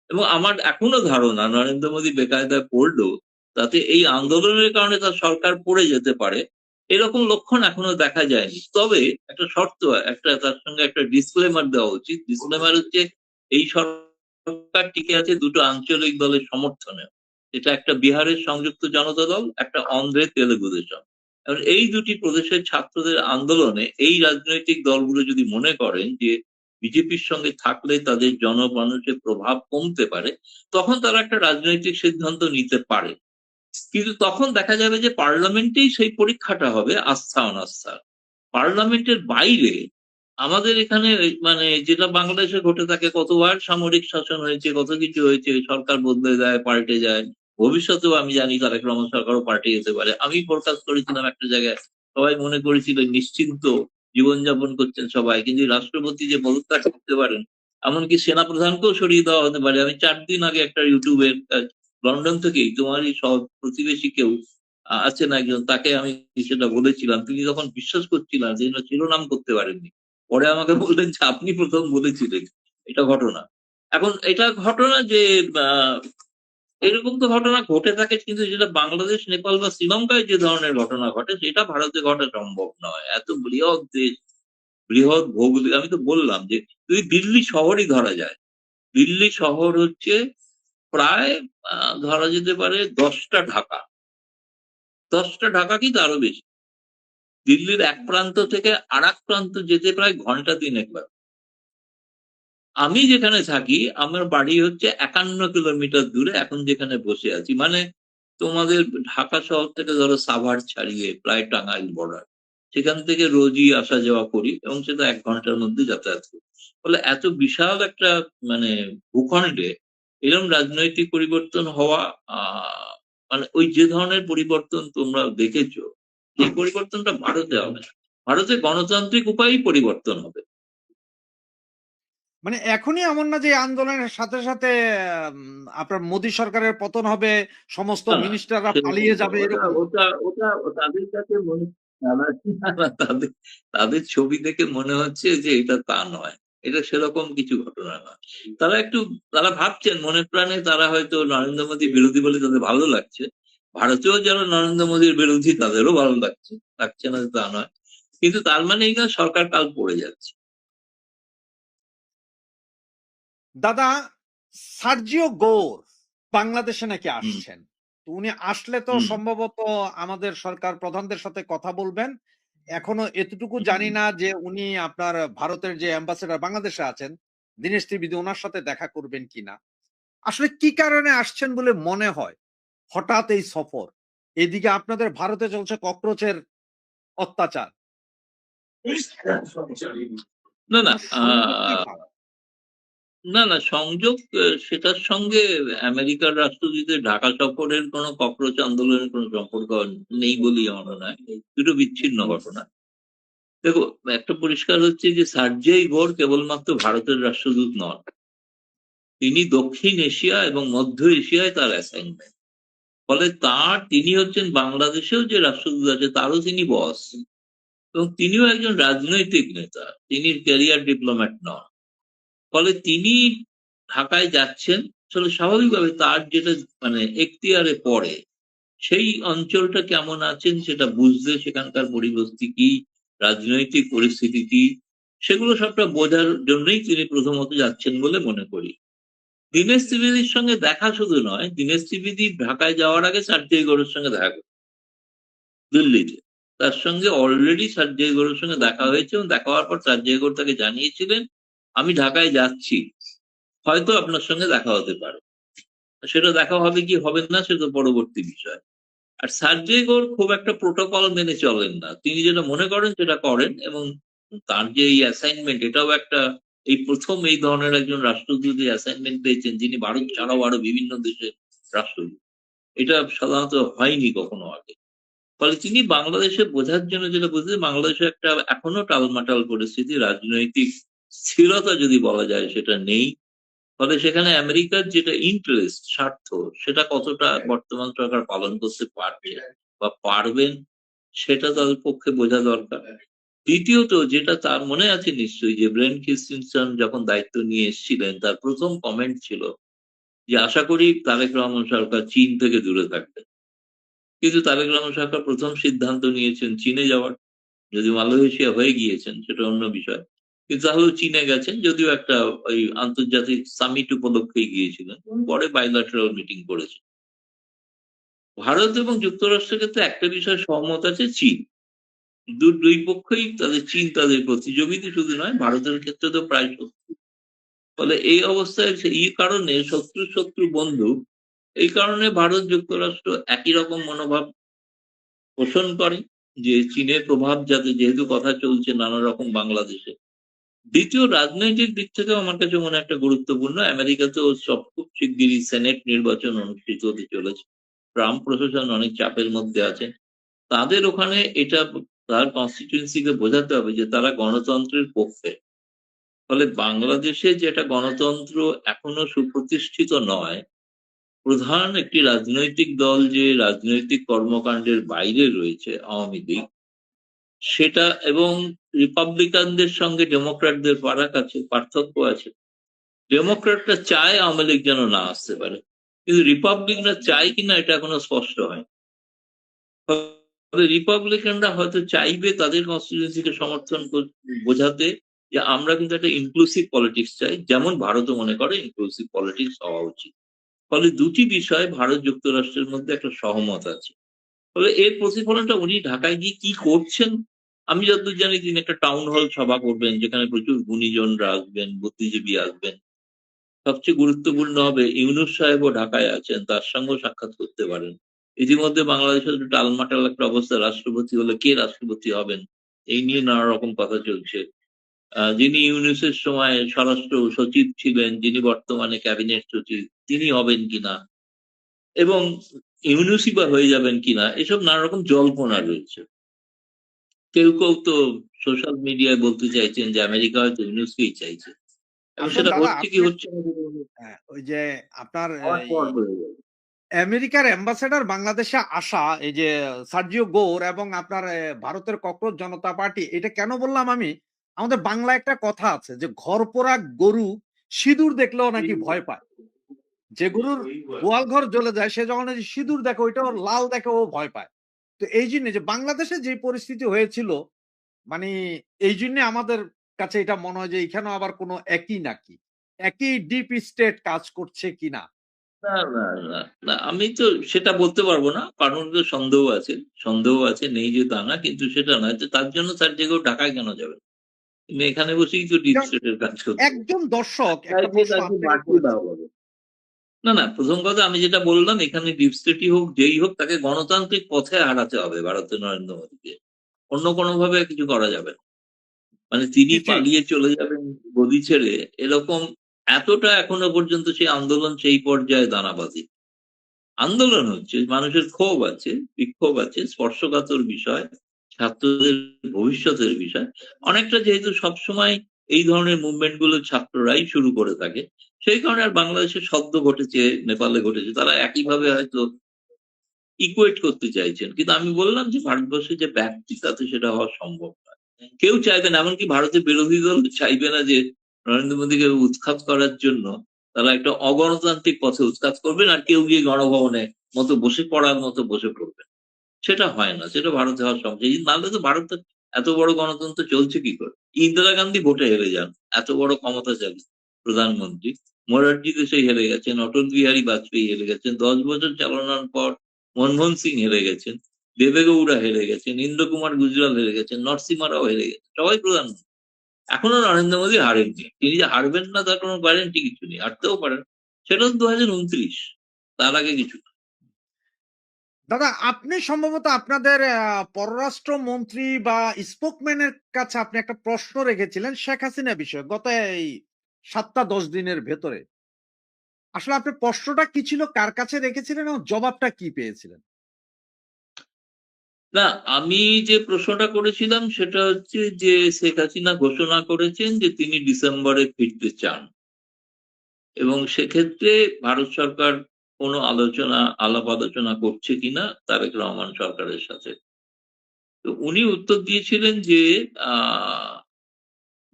এবং আমার এখনো ধারণা নরেন্দ্র মোদী বেকায়দায় পড়লেও তাতে এই আন্দোলনের কারণে তার সরকার পড়ে যেতে পারে, এরকম লক্ষণ এখনো দেখা যায়নি। তবে একটা শর্ত, একটা তার সঙ্গে একটা ডিসক্লেমার দেওয়া উচিত। ডিসক্লেমার হচ্ছে, এই সরকার টিকে আছে দুটো আঞ্চলিক দলের সমর্থনে। এটা একটা বিহারের সংযুক্ত জনতা দল, একটা অন্ধ্রের তেলেগু দেশম। এখন এই দুটি প্রদেশের ছাত্রদের আন্দোলনে এই রাজনৈতিক দলগুলো যদি মনে করেন যে বিজেপির সঙ্গে থাকলে তাদের জনমানুষের প্রভাব কমতে পারে, তখন তারা একটা রাজনৈতিক সিদ্ধান্ত নিতে পারে। কিন্তু তখন দেখা যাবে যে পার্লামেন্টেই সেই পরীক্ষাটা হবে আস্থা অনাস্থার। পার্লামেন্টের বাইরে আমাদের এখানে মানে যেটা বাংলাদেশে ঘটে থাকে, কতবার সামরিক শাসন হয়েছে, কত কিছু হয়েছে, সরকার বদলে যায়, পাল্টে যায়। ভবিষ্যতেও আমি জানি তারেক রহমান সরকারও পাল্টে যেতে পারে। আমি ফোরকাস্ট করেছিলাম একটা জায়গায়, সবাই মনে করেছিল নিশ্চিন্ত জীবনযাপন করছেন সবাই, কিন্তু রাষ্ট্রপতি যে পদত্যাগ করতে পারেন, এমনকি সেনাপ্রধানকেও সরিয়ে দেওয়া হতে পারে। আমি 4 দিন আগে একটা ইউটিউবের লন্ডন থেকেই তোমারই সহ প্রতিবেশী কেউ আছেন একজন, তাকে আমি সেটা বলেছিলাম। তিনি তখন বিশ্বাস করছিলেন যে এটা শিরোনাম করতে পারেননি। পরে আমাকে বললেন যে আপনি প্রথম বলেছিলেন। এটা ঘটনা। এখন এটা ঘটনা যে আহ, এরকম তো ঘটনা ঘটে থাকে, কিন্তু যেটা বাংলাদেশ, নেপাল বা শ্রীলঙ্কায় যে ধরনের ঘটনা ঘটে সেটা ভারতে ঘটা সম্ভব নয়। এত বৃহৎ দেশ, বৃহৎ ভৌগোলিক, আমি তো বললাম যে যদি দিল্লি শহরই ধরা যায়, দিল্লি শহর হচ্ছে প্রায় ধরা যেতে পারে 10টা ঢাকা, 10টা ঢাকা কি তারও বেশি। দিল্লির এক প্রান্ত থেকে আর এক প্রান্ত যেতে প্রায় ঘন্টা 3 লাগে। আমি যেখানে থাকি আমার বাড়ি হচ্ছে 51 কিলোমিটার দূরে, এখন যেখানে বসে আছি, মানে তোমাদের ঢাকা শহর থেকে ধরো সাভার ছাড়িয়ে প্রায় টাঙ্গাইল বর্ডার, সেখান থেকে রোজই আসা যাওয়া করি এবং সেটা 1 ঘন্টার মধ্যে যাতায়াত করি। ফলে এত বিশাল একটা মানে ভূখণ্ডে এরকম রাজনৈতিক পরিবর্তন হওয়া, মানে ওই যে ধরনের পরিবর্তন তোমরা দেখেছো, এই পরিবর্তনটা ভারতে হবে না। ভারতে গণতান্ত্রিক উপায়েই পরিবর্তন হবে। মানে এখনই এমন না যে এই আন্দোলনের সাথে সাথে আপনার মোদী সরকারের পতন হবে, সমস্ত না, না, মিনিস্টাররা সেরকম পালিয়ে নয়। যাবে, ওটা এরকম? ওটা ওটা তাদের কাছে মনে, না, না, না, না, তাদের তাদের ছবি দেখে মনে হচ্ছে যে এটা তা নয়। এটা সেরকম কিছু ঘটনা নয়। তারা একটু, তারা ভাবছেন মনে প্রাণে, তারা হয়তো নরেন্দ্র মোদী বিরোধী বলে তাদের ভালো লাগছে। ভারতেও যারা নরেন্দ্র মোদীর বিরোধী তাদেরও ভালো লাগছে, লাগছে না যে তা নয়। কিন্তু তার মানে এই না সরকার কাল পড়ে যাচ্ছে। দাদা, সার্জিও গোর বাংলাদেশে নাকি হুম, আসছেন। তো উনি আসলে তো হুম, সম্ভবত আমাদের সরকার প্রধানদের সাথে কথা বলবেন। এখনো এতটুকু হুম। জানি না যে উনি আপনার ভারতের যে অ্যাম্বাসেডর বাংলাদেশে আছেন, দীনেশ ত্রিবেদী, ওনার সাথে দেখা করবেন কিনা। আসলে কি কারণে আসছেন বলে মনে হয় হঠাৎ এই সফর? এদিকে আপনাদের ভারতে চলছে ককরোচের অত্যাচার। না, না, কোনো সংযোগ কি হয়? না, না, সংযোগ সেটার সঙ্গে আমেরিকার রাষ্ট্রদূতের ঢাকা সফরের কোনো ককরোচ আন্দোলনের কোনো সম্পর্ক নেই বলেই আমার মনে হয়। দুটো বিচ্ছিন্ন ঘটনা। দেখো, একটা পরিষ্কার হচ্ছে যে সার্জেই ঘোর কেবলমাত্র ভারতের রাষ্ট্রদূত নন, তিনি দক্ষিণ এশিয়া এবং মধ্য এশিয়ায় তার অ্যাসাইনমেন্ট। ফলে তিনি হচ্ছেন বাংলাদেশেও যে রাষ্ট্রদূত আছে তারও তিনি বস, এবং তিনিও একজন রাজনৈতিক নেতা, তিনি ক্যারিয়ার ডিপ্লোম্যাট নন। ফলে তিনি ঢাকায় যাচ্ছেন, আসলে স্বাভাবিকভাবে তার যেটা মানে এখতিয়ারে পড়ে, সেই অঞ্চলটা কেমন আছেন সেটা বুঝতে, সেখানকার পরিস্থিতি কি, রাজনৈতিক পরিস্থিতি কি, সেগুলো সবটা বোঝার জন্যই তিনি প্রথমত যাচ্ছেন বলে মনে করি। দীনেশ ত্রিবেদীর সঙ্গে দেখা শুধু নয়, দীনেশ ত্রিবেদী ঢাকায় যাওয়ার আগে সার্জেই গৌড়ের সঙ্গে দেখা করে দিল্লিতে। তার সঙ্গে অলরেডি সার্জেই গৌড়ের সঙ্গে দেখা হয়েছে, এবং দেখা হওয়ার পর সার্জেই গৌড় তাকে জানিয়েছিলেন আমি ঢাকায় যাচ্ছি, হয়তো আপনার সঙ্গে দেখা হতে পারে। সেটা দেখা হবে কি হবে না সেটা পরবর্তী বিষয়। আর সার্জেই গোর খুব একটা প্রোটোকল মেনে চলেন না, তিনি যেটা মনে করেন সেটা করেন। এবং তার যে এই অ্যাসাইনমেন্ট, এটাও একটা, এই প্রথম এই ধরনের একজন রাষ্ট্রদূত অ্যাসাইনমেন্ট পেয়েছেন যিনি ভারত ছাড়াও আরো বিভিন্ন দেশের রাষ্ট্রদূত। এটা সাধারণত হয়নি কখনো আগে। ফলে তিনি বাংলাদেশে বোঝার জন্য যেটা বুঝতে, বাংলাদেশে একটা এখনো টালমাটাল পরিস্থিতি, রাজনৈতিক স্থিরতা যদি বলা যায় সেটা নেই। ফলে সেখানে আমেরিকার যেটা ইন্টারেস্ট, স্বার্থ, সেটা কতটা বর্তমান সরকার পালন করতে পারছে বা পারবেন, সেটা তাদের পক্ষে বোঝা দরকার। দ্বিতীয়ত, যেটা তার মনে আছে নিশ্চয়ই, যে ব্রেন কিসিনসন যখন দায়িত্ব নিয়ে এসেছিলেন তার প্রথম কমেন্ট ছিল যে আশা করি তারেক রহমান সরকার চীন থেকে দূরে থাকবে। কিন্তু তারেক রহমান সরকার প্রথম সিদ্ধান্ত নিয়েছেন চীনে যাওয়ার। যদি মালয়েশিয়া হয়ে গিয়েছেন সেটা অন্য বিষয়, কিন্তু তাহলেও চীনে গেছেন, যদিও একটা ওই আন্তর্জাতিক সামিট উপলক্ষেই গিয়েছিলেন, পরে বাইলাটারাল মিটিং করেছেন। ভারত এবং যুক্তরাষ্ট্রের ক্ষেত্রে একটা বিষয় সহমত আছে, চীন। দুই পক্ষই তাদের চীন তাদের প্রতিযোগিতা শুধু নয়, ভারতের ক্ষেত্রে তো প্রায় শত্রু। ফলে এই অবস্থায় এই কারণে শত্রু শত্রু বন্ধু, এই কারণে ভারত যুক্তরাষ্ট্র একই রকম মনোভাব পোষণ করে যে চীনের প্রভাব যাতে, যেহেতু কথা চলছে নানা রকম বাংলাদেশে। দ্বিতীয়, রাজনৈতিক দিক থেকে আমার কাছে মনে হয় একটা গুরুত্বপূর্ণ, আমেরিকাতেও সব খুব শিগগিরই সেনেট নির্বাচন অনুষ্ঠিত হতে চলেছে। ট্রাম্প প্রশাসন অনেক চাপের মধ্যে আছে। তাদের ওখানে এটা তার কনস্টিটিউয়েন্সি কে বোঝাতে হবে যে তারা গণতন্ত্রের পক্ষে। ফলে বাংলাদেশে যেটা গণতন্ত্র এখনো সুপ্রতিষ্ঠিত নয়, প্রধান একটি রাজনৈতিক দল যে রাজনৈতিক কর্মকাণ্ডের বাইরে রয়েছে, আওয়ামী লীগ, সেটা, এবং রিপাবলিকানদের সঙ্গে ডেমোক্র্যাটদের ফারাক আছে, পার্থক্য আছে। ডেমোক্র্যাটরা চায় আওয়ামী লীগ যেন না আসতে পারে, কিন্তু রিপাবলিকরা চায় কিনা এটা এখনো স্পষ্ট হয়। তবে রিপাবলিকানরা হয়তো চাইবে তাদের কনস্টিটিউয়েন্সিকে সমর্থন বোঝাতে যে আমরা কিন্তু একটা ইনক্লুসিভ পলিটিক্স চাই, যেমন ভারতও মনে করে ইনক্লুসিভ পলিটিক্স হওয়া উচিত। ফলে দুটি বিষয়ে ভারত যুক্তরাষ্ট্রের মধ্যে একটা সহমত আছে। ফলে এর প্রতিফলনটা উনি ঢাকায় গিয়ে কি করছেন, আমি যতদূর জানি তিনি একটা টাউন হল সভা করবেন, যেখানে প্রচুর গুণীজনরা আসবেন, বুদ্ধিজীবী আসবেন। সবচেয়ে গুরুত্বপূর্ণ হবে ইউনূস সাহেবও ঢাকায় আছেন, তার সঙ্গেও সাক্ষাৎ করতে পারেন। ইতিমধ্যে বাংলাদেশের একটা টালমাটাল একটা অবস্থা, রাষ্ট্রপতি হলে কে রাষ্ট্রপতি হবেন এই নিয়ে নানা রকম কথা চলছে। যিনি ইউনূসের সময় স্বরাষ্ট্র সচিব ছিলেন, যিনি বর্তমানে ক্যাবিনেট সচিব, তিনি হবেন কিনা, এবং ইউনূসই বা হয়ে যাবেন কিনা, এসব নানা রকম জল্পনা রয়েছে। কেউ কেউ তো সোশ্যাল মিডিয়ায় বলতে চাইছেন যে আমেরিকা হয়তো ইউনূসকেই চাইছে, এবং আসলে সেটা দাদা হচ্ছে কি আপনি হচ্ছে না সেটা ওই যে আপনার হওয়ার এই পর বোঝা যাবে। আমেরিকার অ্যাম্বাসেডর বাংলাদেশে আসা, এই যে সার্জিও গোর এবং আপনার ভারতের ককরোচ জনতা পার্টি, এটা কেন বললাম আমি? আমাদের বাংলায় একটা কথা আছে যে ঘরপোড়া গরু সিঁদুর দেখলেও নাকি ভয় পায়। যে গরুর গোয়াল ঘর জ্বলে যায় সে যখন এই যে সিঁদুর দেখে ওইটা ওর লাল দেখে ও ভয় পায়। তো এই জন্য যে বাংলাদেশে যে পরিস্থিতি হয়েছিল, মানে এই জন্য আমাদের কাছে এটা মনে হয় যে এখানেও আবার কোনো একই নাকি একই ডিপ স্টেট কাজ করছে কিনা। না, না, না, না, আমি তো সেটা বলতে পারবো না। কারণ তো সন্দেহ আছে। সন্দেহ আছে, নেই যে তা না। কিন্তু সেটা নয় যে তার জন্য তার জায়গায় ঢাকায় কেন যাবেন? তিনি এখানে বসেই তো ডিপ যেমন স্টেট এর কাজ করতে পারেন। একজন দর্শক একটা চাইলে প্রশ্ন তাকে আপনাকে বাড়তি করেছে। দেওয়া হবে। না, না, প্রথম কথা আমি যেটা বললাম, এখানে ডিপ স্টেটই হোক, যেই হোক, তাকে গণতান্ত্রিক পথে হারাতে হবে ভারতের নরেন্দ্র মোদীকে। অন্য কোনোভাবে কিছু করা যাবে না। মানে তিনি জি, জি। পালিয়ে চলে যাবেন গদি ছেড়ে, এরকম এতটা এখনো পর্যন্ত সেই আন্দোলন সেই পর্যায়ে দাঁড়াবাজি। আন্দোলন হচ্ছে, মানুষের ক্ষোভ আছে, বিক্ষোভ আছে, স্পর্শকাতর বিষয়, ছাত্রদের ভবিষ্যতের বিষয়। অনেকটা যেহেতু সবসময় এই ধরনের মুভমেন্ট গুলো ছাত্ররাই শুরু করে থাকে, সেই কারণে আর বাংলাদেশে সদ্য ঘটেছে, নেপালে ঘটেছে, তারা একইভাবে হয়তো ইকুয়েট করতে চাইছেন। কিন্তু আমি বললাম যে ভারতবর্ষে যে ব্যাপ্তি, তাতে সেটা হওয়া সম্ভব নয়। কেউ চাইবে না, এমনকি ভারতের বিরোধী দল চাইবে না যে নরেন্দ্র মোদীকে উৎখাত করার জন্য তারা একটা অগণতান্ত্রিক পথে উৎখাত করবেন, আর কেউ গিয়ে গণভবনে মতো বসে পড়ার মতো বসে পড়বেন। সেটা হয় না, সেটা ভারতে হওয়া সম্ভব। এই নাহলে তো ভারতে এত বড় গণতন্ত্র চলছে কি করে? ইন্দিরা গান্ধী ভোটে হেরে যান, এত বড় ক্ষমতাশালী প্রধানমন্ত্রী। মোরারজি দেশাই হেরে গেছেন, অটল বিহারী বাজপেয়ী হেরে গেছেন, ১০ বছর চালানোর পর মনমোহন সিং হেরে গেছেন, দেবেগৌড়া হেরে গেছেন, ইন্দ্র কুমার গুজরাল হেরে গেছেন, নরসিমা রাও হেরে গেছেন, সবাই প্রধানমন্ত্রী। এখনো নরেন্দ্র মোদী হারেননি। তিনি যে হারবেন না তার কোনো গ্যারান্টি কিছু নেই, হারতেও পারেন। সেটা তো ২০২৯, তার আগে কিছু না। দাদা আপনি সম্ভবত আপনাদের পররাষ্ট্রমন্ত্রী বা স্পোকম্যানের কাছে আপনি একটা প্রশ্ন রেখেছিলেন শেখ হাসিনা বিষয়ে গত এই ৭টা ১০ দিনের ভেতরে। আসলে আপনার প্রশ্নটা কি ছিল? কার কাছে রেখেছিলেন এবং জবাবটা কি পেয়েছিলেন? না, আমি যে প্রশ্নটা করেছিলাম সেটা হচ্ছে যে শেখ হাসিনা ঘোষণা করেছেন যে তিনি ডিসেম্বরে ফিরতে চান, এবং সেক্ষেত্রে ভারত সরকার কোনো আলাপ আলোচনা করছে কিনা তারেক রহমান সরকারের সাথে। তো উনি উত্তর দিয়েছিলেন যে আহ,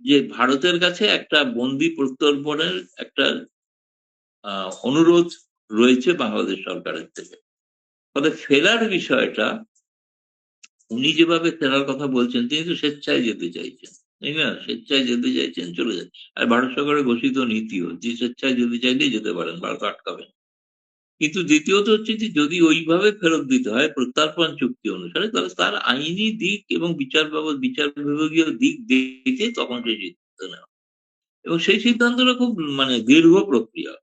যে ভারতের কাছে একটা বন্দি প্রত্যর্পণের একটা অনুরোধ রয়েছে বাংলাদেশ সরকারের থেকে। ফলে ফেরার বিষয়টা, উনি যেভাবে ফেরার কথা বলছেন, তিনি তো স্বেচ্ছায় যেতে চাইছেন, তাই না? স্বেচ্ছায় যেতে চাইছেন, চলে যান। আর ভারত সরকারের ঘোষিত নীতিও যে স্বেচ্ছায় যেতে চাইলেই যেতে পারেন, ভারত আটকাবে না। কিন্তু দ্বিতীয়ত হচ্ছে যে যদি ওইভাবে ফেরত দিতে হয় প্রত্যর্পণ চুক্তি অনুসারে, তাহলে তার আইনি দিক এবং বিচার বিভাগীয় দিক দেখে তখন সেই সিদ্ধান্ত নেওয়া, এবং সেই সিদ্ধান্তটা খুব মানে দীর্ঘ প্রক্রিয়া,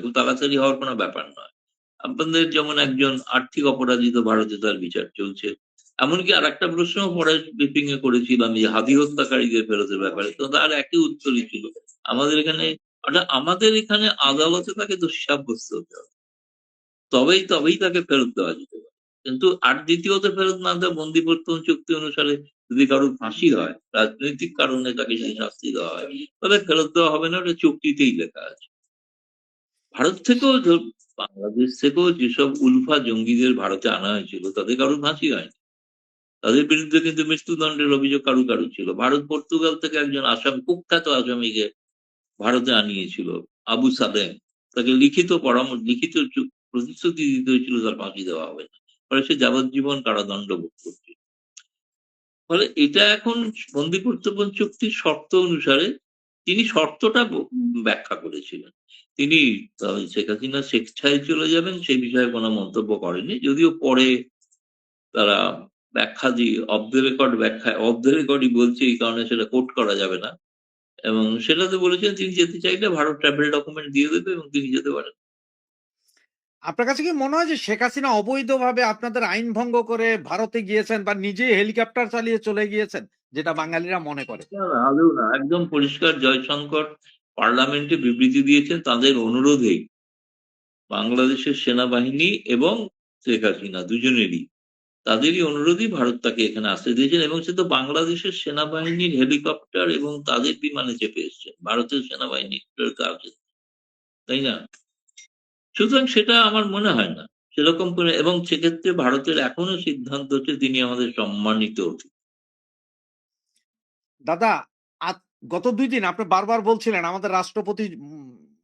খুব তাড়াতাড়ি হওয়ার কোনো ব্যাপার নয়। আপনাদের যেমন একজন আর্থিক অপরাধী তো ভারতে তার বিচার চলছে। এমনকি আরেকটা প্রশ্নও পরে ব্রিফিং এ করেছিলাম যে হাদি হত্যাকারীদের ফেরতের ব্যাপারে। তো তার একই উত্তরই ছিল। আমাদের এখানে আমাদের এখানে আদালতে তাকে দোষী সাব্যস্ত হতে হবে। তবেই তাকে ফেরত দেওয়া যেতে পারে। কিন্তু আর দ্বিতীয়ত ফেরত না দেওয়া বন্দিপ্রত্যান চুক্তি অনুসারে যদি কারোর ফাঁসি হয়, রাজনৈতিক কারণে তাকে যদি শাস্তি দেওয়া হয়, তাহলে ফেরত দেওয়া হবে না, ওটা চুক্তিতেই লেখা আছে। ভারত থেকেও বাংলাদেশ থেকেও যেসব উলফা জঙ্গিদের ভারতে আনা হয়েছিল তাদের কারোর ফাঁসি হয়নি। তাদের বিরুদ্ধে কিন্তু মৃত্যুদণ্ডের অভিযোগ কারু ছিল। ভারত পর্তুগাল থেকে একজন কুখ্যাত আসামিকে ভারতে আনিয়েছিল, আবু সালেম। তাকে লিখিত প্রতিশ্রুতি দিতে হয়েছিল তার ফাঁসি দেওয়া হবে না। ফলে সে যাবজ্জীবন কারাদণ্ড ভোগ করছে। ফলে এটা এখন বন্দি প্রত্যর্পণ চুক্তির শর্ত অনুসারে তিনি শর্তটা ব্যাখ্যা করেছিলেন। তিনি শেখ হাসিনা স্বেচ্ছায় চলে যাবেন সেই বিষয়ে কোনো মন্তব্য করেননি, যদিও পরে তারা ব্যাখ্যা দিয়ে অফ দ্য রেকর্ডই বলছে, এই কারণে সেটা কোট করা যাবে না, এবং সেটাতে বলেছেন তিনি যেতে চাইলে ভারত ট্রাভেল ডকুমেন্ট দিয়ে দেবে এবং তিনি যেতে পারেন। আপনার কাছে কি মনে হয় যে শেখ হাসিনা অবৈধভাবে আপনাদের আইন ভঙ্গ করে ভারতে গিয়েছেন বা নিজেই হেলিকপ্টার চালিয়ে চলে গিয়েছেন, যেটা বাঙালিরা মনে করে? না, না, আদৌ না। একদম পরিষ্কার জয়শঙ্কর পার্লামেন্টে বিবৃতি দিয়েছেন তাদের অনুরোধেই। বাংলাদেশের সেনাবাহিনী এবং শেখ হাসিনা দুজনেরই, তাদেরই অনুরোধেই ভারত তাকে এখানে আসতে দিয়েছেন, এবং সে তো বাংলাদেশের সেনাবাহিনীর হেলিকপ্টার এবং তাদের বিমানে চেপে এসছেন, ভারতের সেনাবাহিনীর কাছে, তাই না? সুতরাং সেটা আমার মনে হয় না সেরকম করে, এবং সেক্ষেত্রে ভারতের এখনো সিদ্ধান্ত হচ্ছে তিনি আমাদের সম্মানিত অতিথি। দাদা, গত ২ দিন আপনি বারবার বলছিলেন আমাদের রাষ্ট্রপতি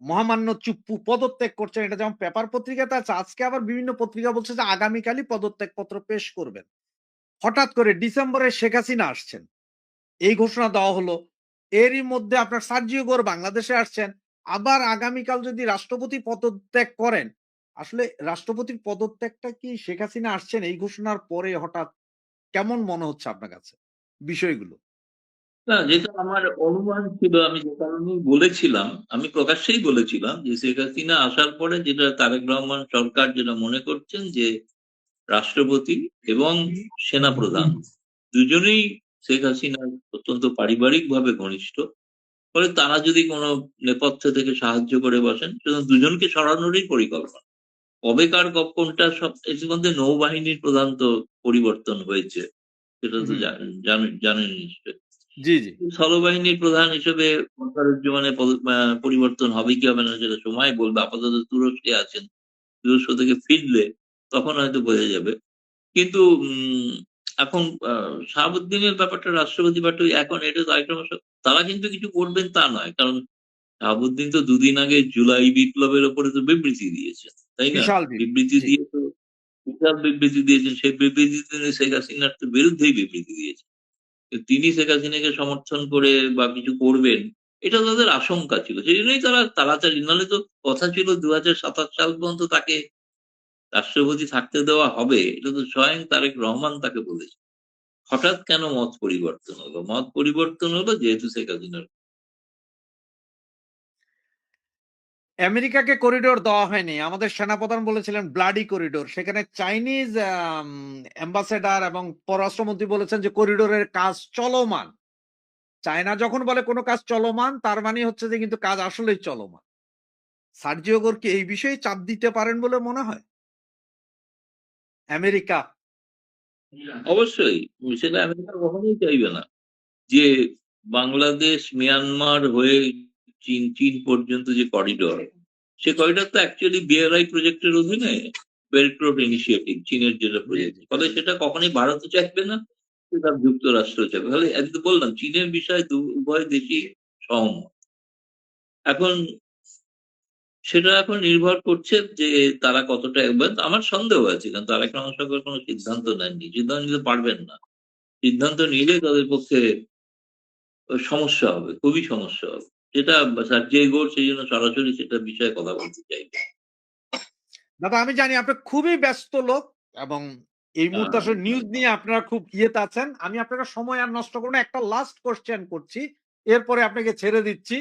মহামান্য চুপ্পু পদত্যাগ করছেন। এটা যেমন পেপার পত্রিকাতে আছে, আজকে আবার বিভিন্ন পত্রিকা বলছে যে আগামীকালই পদত্যাগপত্র পেশ করবেন। হঠাৎ করে ডিসেম্বরে শেখ হাসিনা আসছেন। এই ঘোষণা দেওয়া হলো। এরই মধ্যে আপনার সার্জিও গোর বাংলাদেশে আসছেন। আবার আগামীকাল যদি রাষ্ট্রপতি পদত্যাগ করেন, আসলে রাষ্ট্রপতির পদত্যাগটা কি শেখ হাসিনা আসছেন এই ঘোষণার পরে হঠাৎ কেমন মনে হচ্ছে আপনার কাছে বিষয়গুলো? না, যেটা আমার অনুমান ছিল, আমি যে কারণেই বলেছিলাম, আমি প্রকাশ্যেই বলেছিলাম যে শেখ হাসিনা আসার পরে যেটা তারেক রহমান সরকার যেটা মনে করছেন যে রাষ্ট্রপতি এবং সেনাপ্রধান দুজনেই শেখ হাসিনার অত্যন্ত পারিবারিকভাবে ঘনিষ্ঠ। ফলে তারা যদি কোনো নেপথ্য থেকে সাহায্য করে বসেন, সুতরাং দুজনকে সরানোরই পরিকল্পনা। কবে কার কোনটা সব এর মধ্যে নৌবাহিনীর প্রধান তো পরিবর্তন হয়েছে, সেটা তো হুম, জানেন নিশ্চয়ই। জি, জি। স্থলবাহিনীর প্রধান হিসেবে ওয়াকারুজ্জামানের পরিবর্তন হবে কি হবে না সেটা সময় বলবে। আপাতত তুরস্কে আছেন। তুরস্ক থেকে ফিরলে তখন হয়তো বোঝা যাবে। কিন্তু এখন শাহাবুদ্দিনের ব্যাপারটা রাষ্ট্রপতি পার্টি এখন এটা তো আরেকটা সমস্যা। তারা কিন্তু কিছু করবেন তা নয়। কারণ শাহাবুদ্দিন তো দুদিন আগে জুলাই বিপ্লবের উপরে তো বিবৃতি দিয়েছেন। তাই না? বিশাল বিবৃতি জি। দিয়ে তো বিশাল বিবৃতি দিয়েছেন। সেই বিবৃতিতে তিনি শেখ হাসিনার তো বিরুদ্ধেই বিবৃতি দিয়েছেন। তিনি শেখ হাসিনাকে সমর্থন করে বা কিছু করবেন, এটা তাদের আশঙ্কা ছিল। সেজন্যই তারা তাড়াতাড়ি, নাহলে তো কথা ছিল ২০২৭ সাল পর্যন্ত তাকে রাষ্ট্রপতি থাকতে দেওয়া হবে। এটা তো স্বয়ং তারেক রহমান তাকে বলেছে। হঠাৎ কেন মত পরিবর্তন হলো? মত পরিবর্তন হলো যেহেতু শেখ হাসিনার। আমেরিকাকে করিডোর দেওয়া হয়নি। আমাদের সেনাপ্রধান বলেছিলেন ব্লাডি করিডোর। সেখানে চাইনিজ অ্যাম্বাসেডর এবং পররাষ্ট্রমন্ত্রী বলেছেন যে করিডোরের কাজ চলমান। চায়না যখন বলে কোন কাজ চলমান তার মানে হচ্ছে যে কিন্তু কাজ আসলেই চলমান। সার্জিও গোর কি এই বিষয়ে চাপ দিতে পারেন বলে মনে হয়? আমেরিকা। অবশ্যই সেটা আমেরিকা কখনোই চাইবে না যে বাংলাদেশ, মিয়ানমার হয়ে চীন পর্যন্ত যে করিডোর, সে করিডোর তো অ্যাকচুয়ালি বিআরআই প্রজেক্টের অধীনে, বেল্ট রোড ইনিশিয়েটিভ চীনের যেটা জি, প্রজেক্ট। জি। ফলে সেটা কখনোই ভারতও চাইবে না, সেটা যুক্তরাষ্ট্র চাইবে। ফলে একদম বললাম চীনের বিষয়ে উভয় দেশই সহমত। এখন সেটা এখন নির্ভর করছে যে তারা কতটা এগোবেন। আমার সন্দেহ আছে, কারণ তারেক রহমান সরকার কোনো সিদ্ধান্ত নেননি। সিদ্ধান্ত নিতে পারবেন না। সিদ্ধান্ত নিলে তাদের পক্ষে সমস্যা হবে, খুবই সমস্যা হবে। যেটা সার্জিও গোর সেইজন্য সরাসরি সেটার বিষয়ে কথা বলতে চাইবে। দাদা আমি জানি আপনি খুবই ব্যস্ত লোক এবং এই মুহূর্তে আসলে নিউজ নিয়ে আপনারা খুব ইয়েতে আছেন। আমি আপনাকে সময় আর নষ্ট করব না। একটা লাস্ট কোয়েশ্চেন করছি। এরপরে আপনাকে ছেড়ে দিচ্ছি।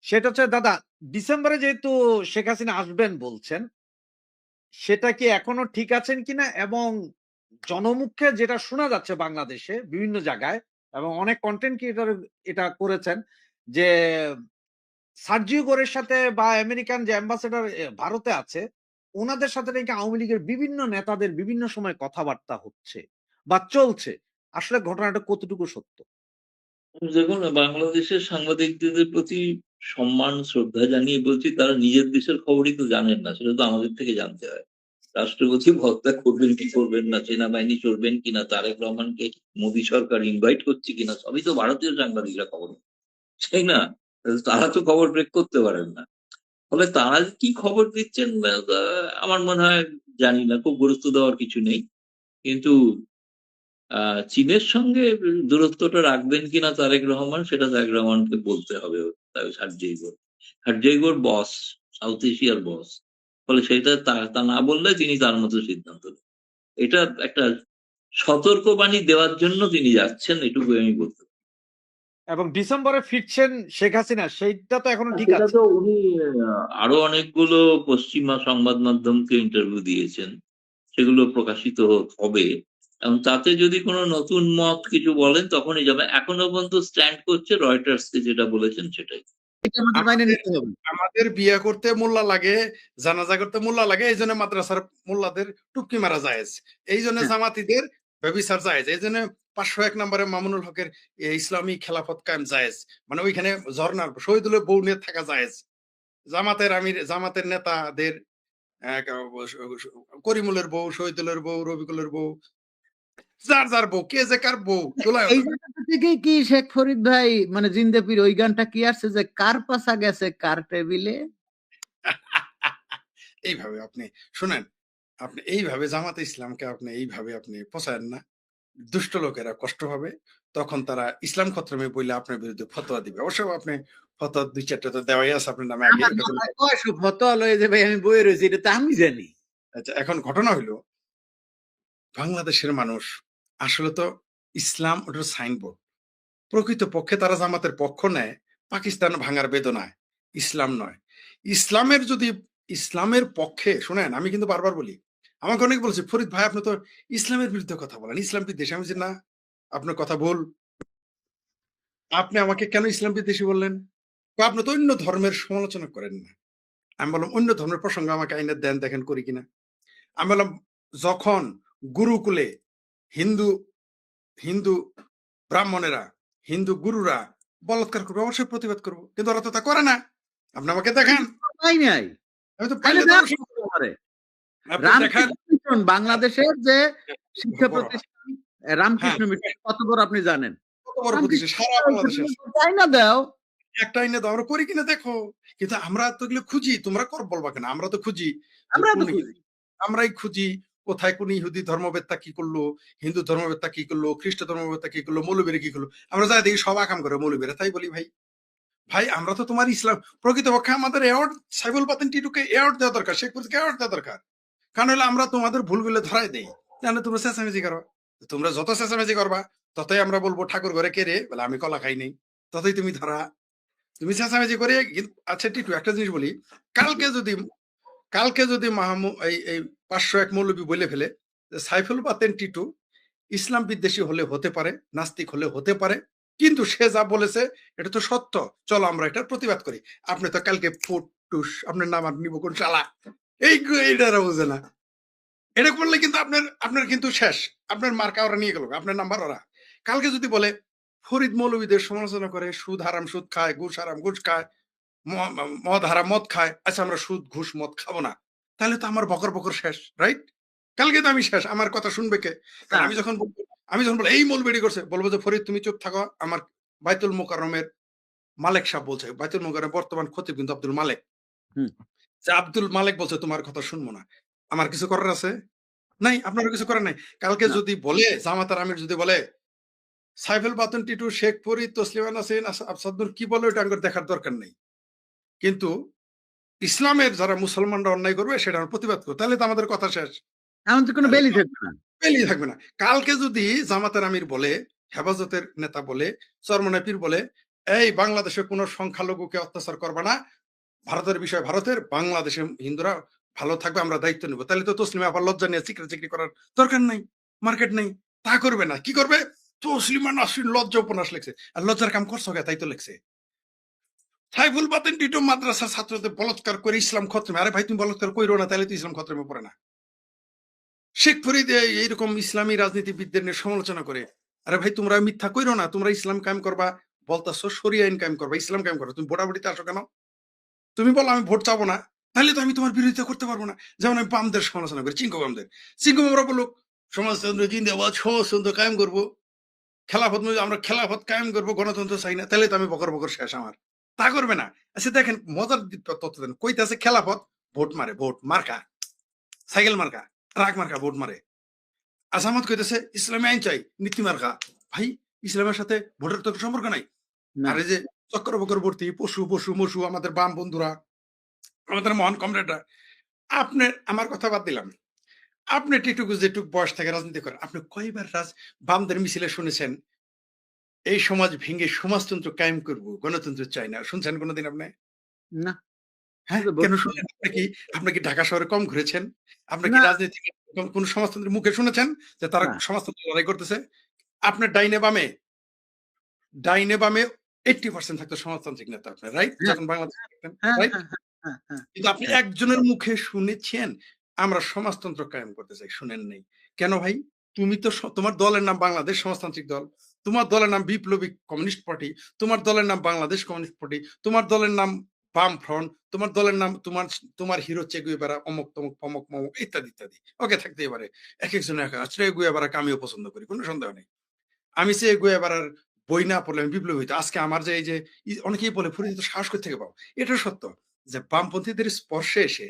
সেটা হচ্ছে দাদা, ডিসেম্বরে যেহেতু শেখ হাসিনা আসবেন বলছেন, সেটা কি এখনো ঠিক আছেন কিনা? এবং জনমুখে যেটা শোনা যাচ্ছে বাংলাদেশে বিভিন্ন জায়গায় এবং অনেক কনটেন্ট ক্রিয়েটর এটা করেছেন যে সার্জিও গোরের সাথে বা আমেরিকান যে অ্যাম্বাসেডর ভারতে আছে, উনাদের সাথে নাকি আওয়ামী লীগের বিভিন্ন নেতাদের বিভিন্ন সময় কথাবার্তা হচ্ছে বা চলছে। আসলে ঘটনাটা কতটুকু সত্য? দেখুন, বাংলাদেশের সাংবাদিকদের প্রতি সম্মান শ্রদ্ধা জানিয়ে বলছি, তারা নিজের দেশের খবরই তো জানেন না, সেটা তো আমাদের থেকে জানতে হয়। রাষ্ট্রপতি হত্যা করবেন কি করবেন না, সেনাবাহিনী চলবেন কিনা, তারেক রহমানকে মোদী সরকার ইনভাইট করছে কিনা, সবই তো ভারতীয় সাংবাদিকরা খবর, তাই না? তারা তো খবর ব্রেক করতে পারেন না। ফলে তারা কি খবর দিচ্ছেন আমার মনে হয় জানি না, খুব গুরুত্ব দেওয়ার কিছু নেই। কিন্তু চীনের সঙ্গে দূরত্বটা রাখবেন কিনা তারেক রহমান, সেটা তারেক রহমানকে বলতে হবে। হার্জেইগোর বস, সাউথ এশিয়ার বস। ফলে সেটা তা না বললে তিনি তার মতো সিদ্ধান্ত নেন। এটা একটা সতর্কবাণী দেওয়ার জন্য তিনি যাচ্ছেন, এটুকু আমি বলতে পারি। এবং ডিসেম্বরে ফিরছেন শেখ হাসিনা, সেইটা তো এখনো ঠিক সেটা আছে। তো উনি আরো অনেকগুলো পশ্চিমা সংবাদ মাধ্যমকে ইন্টারভিউ দিয়েছেন, সেগুলো প্রকাশিত হবে এবং তাতে যদি কোনো নতুন মত কিছু বলেন তখনই যাবে। এখনো পর্যন্ত স্ট্যান্ড করছে রয়টার্সকে যেটা বলেছেন সেটাই। এটা আমাদের মাইনে আমাদের নিতে হবে। আমাদের বিয়ে করতে মোল্লা লাগে, জানাজা করতে মোল্লা লাগে, এই জন্য মাদ্রাসার মোল্লাদের টুপকি মারা জায়েজ, এই জন্য হ্যাঁ। জামাতিদের ব্যভিচার জায়েজ, এই জন্য 501 নম্বরে মামুনুল হকের ইসলামী খেলাফত কায়েম জায়েজ, মানে ওইখানে ঝর্ণার শহীদুলের বউ নিয়ে থাকা জায়েজ, জামাতের আমির জামাতের নেতাদের করিমুলের বউ, শহীদুলের বউ, রবিকুলের বউ, যার যার বউ, কে যে কার বউ তোলায় এই জায়গাটা থেকেই কি শেখ ফরিদ ভাই মানে জিন্দে পীর ওই গানটা কি আসছে যে কার পাশা গেছে কার টেবিলে? এইভাবে আপনি শুনেন, আপনি এইভাবে জামাতে ইসলামকে আপনি এইভাবে আপনি পোষায়েন না, দুষ্ট লোকেরা কষ্ট পাবে, তখন তারা ইসলাম খত্রমে বইলে আপনার বিরুদ্ধে ফতোয়া দিবে। অবশ্য আপনি ফতোয়া 2-4টা তো দেওয়াই আছে আপনার নামে আগে, আমার এটা কোনো মাথায় কয়শো ফতোয়া লয়ে যে ভাই আমি বইয়ে রয়েছি, এটা তো আমি জানি। আচ্ছা, এখন ঘটনা হইলো বাংলাদেশের মানুষ আসলে তো ইসলাম ওটার সাইনবোর্ড, প্রকৃত পক্ষে তারা জামাতের পক্ষ নেয় পাকিস্তান ভাঙার বেদনায়, ইসলাম নয়। ইসলামের যদি ইসলামের পক্ষে শুনেন, আমি কিন্তু বারবার বলি, আমাকে অনেক বলছে ফরিদ ভাই আপনি তো ইসলামের বিরুদ্ধে কথা বলেন, ইসলাম বিদ্বেষী। আমি বলছি না, আপনার কথা ভুল। আপনি আমাকে কেন ইসলাম বিদ্বেষী বললেন? আপনি তো অন্য ধর্মের সমালোচনা করেন না। আমি বললাম অন্য ধর্মের প্রসঙ্গ আমাকে আইনের দেন, দেখেন করি কিনা। আমি বললাম যখন গুরুকুলে হিন্দু হিন্দু ব্রাহ্মণেরা, হিন্দু গুরুরা বলাৎকার করবে, অবশ্যই প্রতিবাদ করবো, কিন্তু ওরা তো তা করে না। আপনি আমাকে দেখান। তাই নাই। আমি তো আরে পাইলে তো দেখ অবশ্যই আমারে। আপনি দেখান। রামকৃষ্ণ মিশন বাংলাদেশের যে শিক্ষা বড়, প্রতিষ্ঠান, হ্যাঁ, রামকৃষ্ণ মিশন কত বড় আপনি জানেন? কত বড় প্রতিষ্ঠান রামকৃষ্ণ সারা বাংলাদেশের। তাই না দাও। একটা আইনে দাও, আমরা করি কিনা দেখো। কিন্তু আমরা তো এগুলো খুঁজি, তোমরা কর বলবা কেন? আমরা তো খুঁজি যে আমরা কোন তো খুঁজি। আমরাই খুঁজি কোথায় কোন ইহুদি ধর্মবেত্তা কি করলো, হিন্দু ধর্মবেত্তা কি করলো, খ্রিস্ট ধর্মবেত্তা কি করলো, মৌলবীরা কি করলো। আমরা যাই দেখি সব আকাম করে মৌলবীরা, তাই বলি ভাই ভাই আমরা তো তোমার ইসলাম, প্রকৃতপক্ষে আমাদের অ্যাওয়ার্ড সাইফুল বাতিন টিটুকে অ্যাওয়ার্ড দেওয়া দরকার, শেখ মুজিবকে অ্যাওয়ার্ড দেওয়া দরকার। কারণ হলে আমরা তোমাদের ভুলগুলো ধরাই দেই, জানো তোমরা চেঁচামেচি করো, তোমরা যত চেঁচামেচি করবা ততই আমরা বলবো ঠাকুর ঘরে কে রে, বলে আমি কলা খাই নেই, ততই তুমি ধরা, তুমি চেঁচামেচি করে। আচ্ছা টিটু একটা জিনিস বলি, কালকে যদি কালকে যদি এই 501 মৌলবী বলে ফেলে যে সাইফুল বাতেন টিটু ইসলাম বিদ্বেষী হলে হতে পারে, নাস্তিক হলে হতে পারে, কিন্তু সে যা বলেছে এটা তো সত্য, চলো আমরা এটা প্রতিবাদ করি। আপনি তো কালকে ফুটুস আপনার নাম আপনি নিব কোন শালা, এইটা বুঝে না। এটা করলে কিন্তু আপনার আপনার কিন্তু শেষ, আপনার মার্কা ওরা নিয়ে গেল, আপনার নাম্বার ওরা। কালকে যদি বলে ফরিদ মৌলবীদের সমালোচনা করে, সুদ হারাম সুদ খায়, ঘুষ হারাম ঘুষ খায়, মদ হারাম মদ খায়, আচ্ছা আমরা সুদ ঘুষ মদ খাবো না, তাহলে তো আমার বকর বকর শেষ, রাইট? কালকে তো আমি শেষ, আমার কথা শুনবে কে? কারণ আমি যখন বলবো এই মৌলবেড়ি করছে, বলবো যে ফরিদ তুমি চুপ থাকো, আমার বাইতুল মোকাররমের মালেক সাহেব বলছে, বাইতুল মোকাররমের বর্তমান খতিব কিন্তু আব্দুল মালেক, হুম। যে আব্দুল মালেক বলছে তোমার কথা শুনবো না, আমার কিছু করার আছে? নাই, আপনারও কিছু করার নাই। কালকে না। যদি বলে জামাতার আমির যদি বলে সাইফুল বাতন টিটু শেখ ফরিদ তসলিমা নাসরিন আফসাদুর কি বলে, ওইটা আমার দেখার দরকার নেই। কিন্তু ইসলামের যারা মুসলমানরা অন্যায় করবে সেটা আমরা প্রতিবাদ করবো, তাহলে তো আমাদের কথা শেষ। এমন তো কোনো বেলি থাকবে না। পেলেই থাকবে না। কালকে যদি জামাতের আমির বলে, হেফাজতের নেতা বলে, চরমনাই পীর বলে, এই বাংলাদেশে কোনো সংখ্যালঘুকে অত্যাচার করবে না, ভারতের বিষয় ভারতের, বাংলাদেশের হিন্দুরা ভালো থাকবে, আমরা দায়িত্ব নেব, তাহলে তো তসলিমা আবার লজ্জা নিয়ে চিকরি করার দরকার নাই, মার্কেট নেই। তা করবে না, কি করবে? তসলিমা নাসরিন লজ্জা উপন্যাস লিখছে, আর লজ্জার কাম করছো কে? তাই তো লিখছে। সাইফুল বাতিন টিটো মাদ্রাসার ছাত্রদের বলৎকার করে ইসলাম খতমে। আরে ভাই, তুমি বলৎকার কইরো না, তাহলে তো ইসলাম খতমে পড়ে না। শেখ ফরিদ এইরকম ইসলামী রাজনীতিবিদদের নিয়ে সমালোচনা করে। আরে ভাই, তোমরা মিথ্যা কইরো না, তোমরা ইসলাম কায়েম করবা বলতাছো, শরিয়া আইন কায়েম করবা, ইসলাম কায়েম করবা, তুমি ভোটাভুটিতে আসো কেন? তুমি বলো আমি ভোট চাবো না, তাহলে তো আমি তোমার বিরোধিতা করতে পারবো না। যেমন আমি বামদের সমালোচনা করি, চিঙ্কু বামদের। চিঙ্কু বামরা বলুক সমাজতন্ত্র জিন্দাবাদ, সমাজতন্ত্র কায়েম করবো, খেলাফত আমরা খেলাফত কায়েম করবো, গণতন্ত্র চাই না, তাহলে তো আমি বকর বকর শেষ আমার। তা করবে না। আচ্ছা দেখেন, মজার তথ্য দেন, কইতাছে খেলাফত ভোট মারে, ভোট মার্কা, সাইকেল মার্কা, ট্রাক মার্কা ভোট মারে। আসামত কইতেছে ইসলামী আইন চাই, নীতি মার্কা। ভাই, ইসলামের সাথে ভোটের তো সম্পর্ক নাই। না। আর এই যে চক্র বকরবর্তী পশু পশু মশু আমাদের বাম বন্ধুরা, আমাদের মহান কমরেডরা, আপনি আমার কথা বাদ দিলাম, আপনি টিটুকু যেটুক বয়স থেকে রাজনীতি করেন, আপনি কয়বার বামদের মিছিলে শুনেছেন এই সমাজ ভেঙে সমাজতন্ত্র কায়েম করব, গণতন্ত্র চাই না? শুনছেন কোনোদিন আপনি? না। হ্যাঁ, শুধু কেন ভোট শুনলেন? আপনি কি ঢাকা শহরে কম ঘুরেছেন? আপনি কি না। রাজনীতি কোন সমাজতন্ত্রের মুখে শুনেছেন যে তারা না। সমাজতন্ত্র লড়াই করতেছে? আপনার ডাইনে বামে, ডাইনে বামে 80% থাকতো সমাজতান্ত্রিক নেতা, আপনার রাইট? হ্যাঁ, যখন বাংলাদেশে থাকতেন, হ্যাঁ, রাইট? হ্যাঁ, হ্যাঁ, হ্যাঁ, হ্যাঁ, কিন্তু আপনি হ্যাঁ। একজনের মুখে শুনেছেন আমরা সমাজতন্ত্র কায়েম করতে চাই? শুনেন নাই। কেন ভাই? তুমি তো তোমার দলের নাম বাংলাদেশ সমাজতান্ত্রিক দল, তোমার দলের নাম বিপ্লবী কমিউনিস্ট পার্টি, তোমার দলের নাম বাংলাদেশ কমিউনিস্ট পার্টি, তোমার দলের নাম বাম ফ্রন্ট, তোমার দলের নাম তোমার হিরো চে গুয়েভারা, অমুক তমুক ফমক মমক ইত্যাদি ইত্যাদি। ওকে, থাকতেই পারে। এক একজন এক চে গুয়েভারাকে আমিও পছন্দ করি, কোনো সন্দেহ নেই। আমি চে গুয়েভারার বই না পড়লে আমি বিপ্লবী হইতো। আজকে আমার যে এই যে অনেকেই বলে ফরিদ তো সাহস কোথা থেকে পাও? এটা সত্য যে বামপন্থীদের স্পর্শে এসে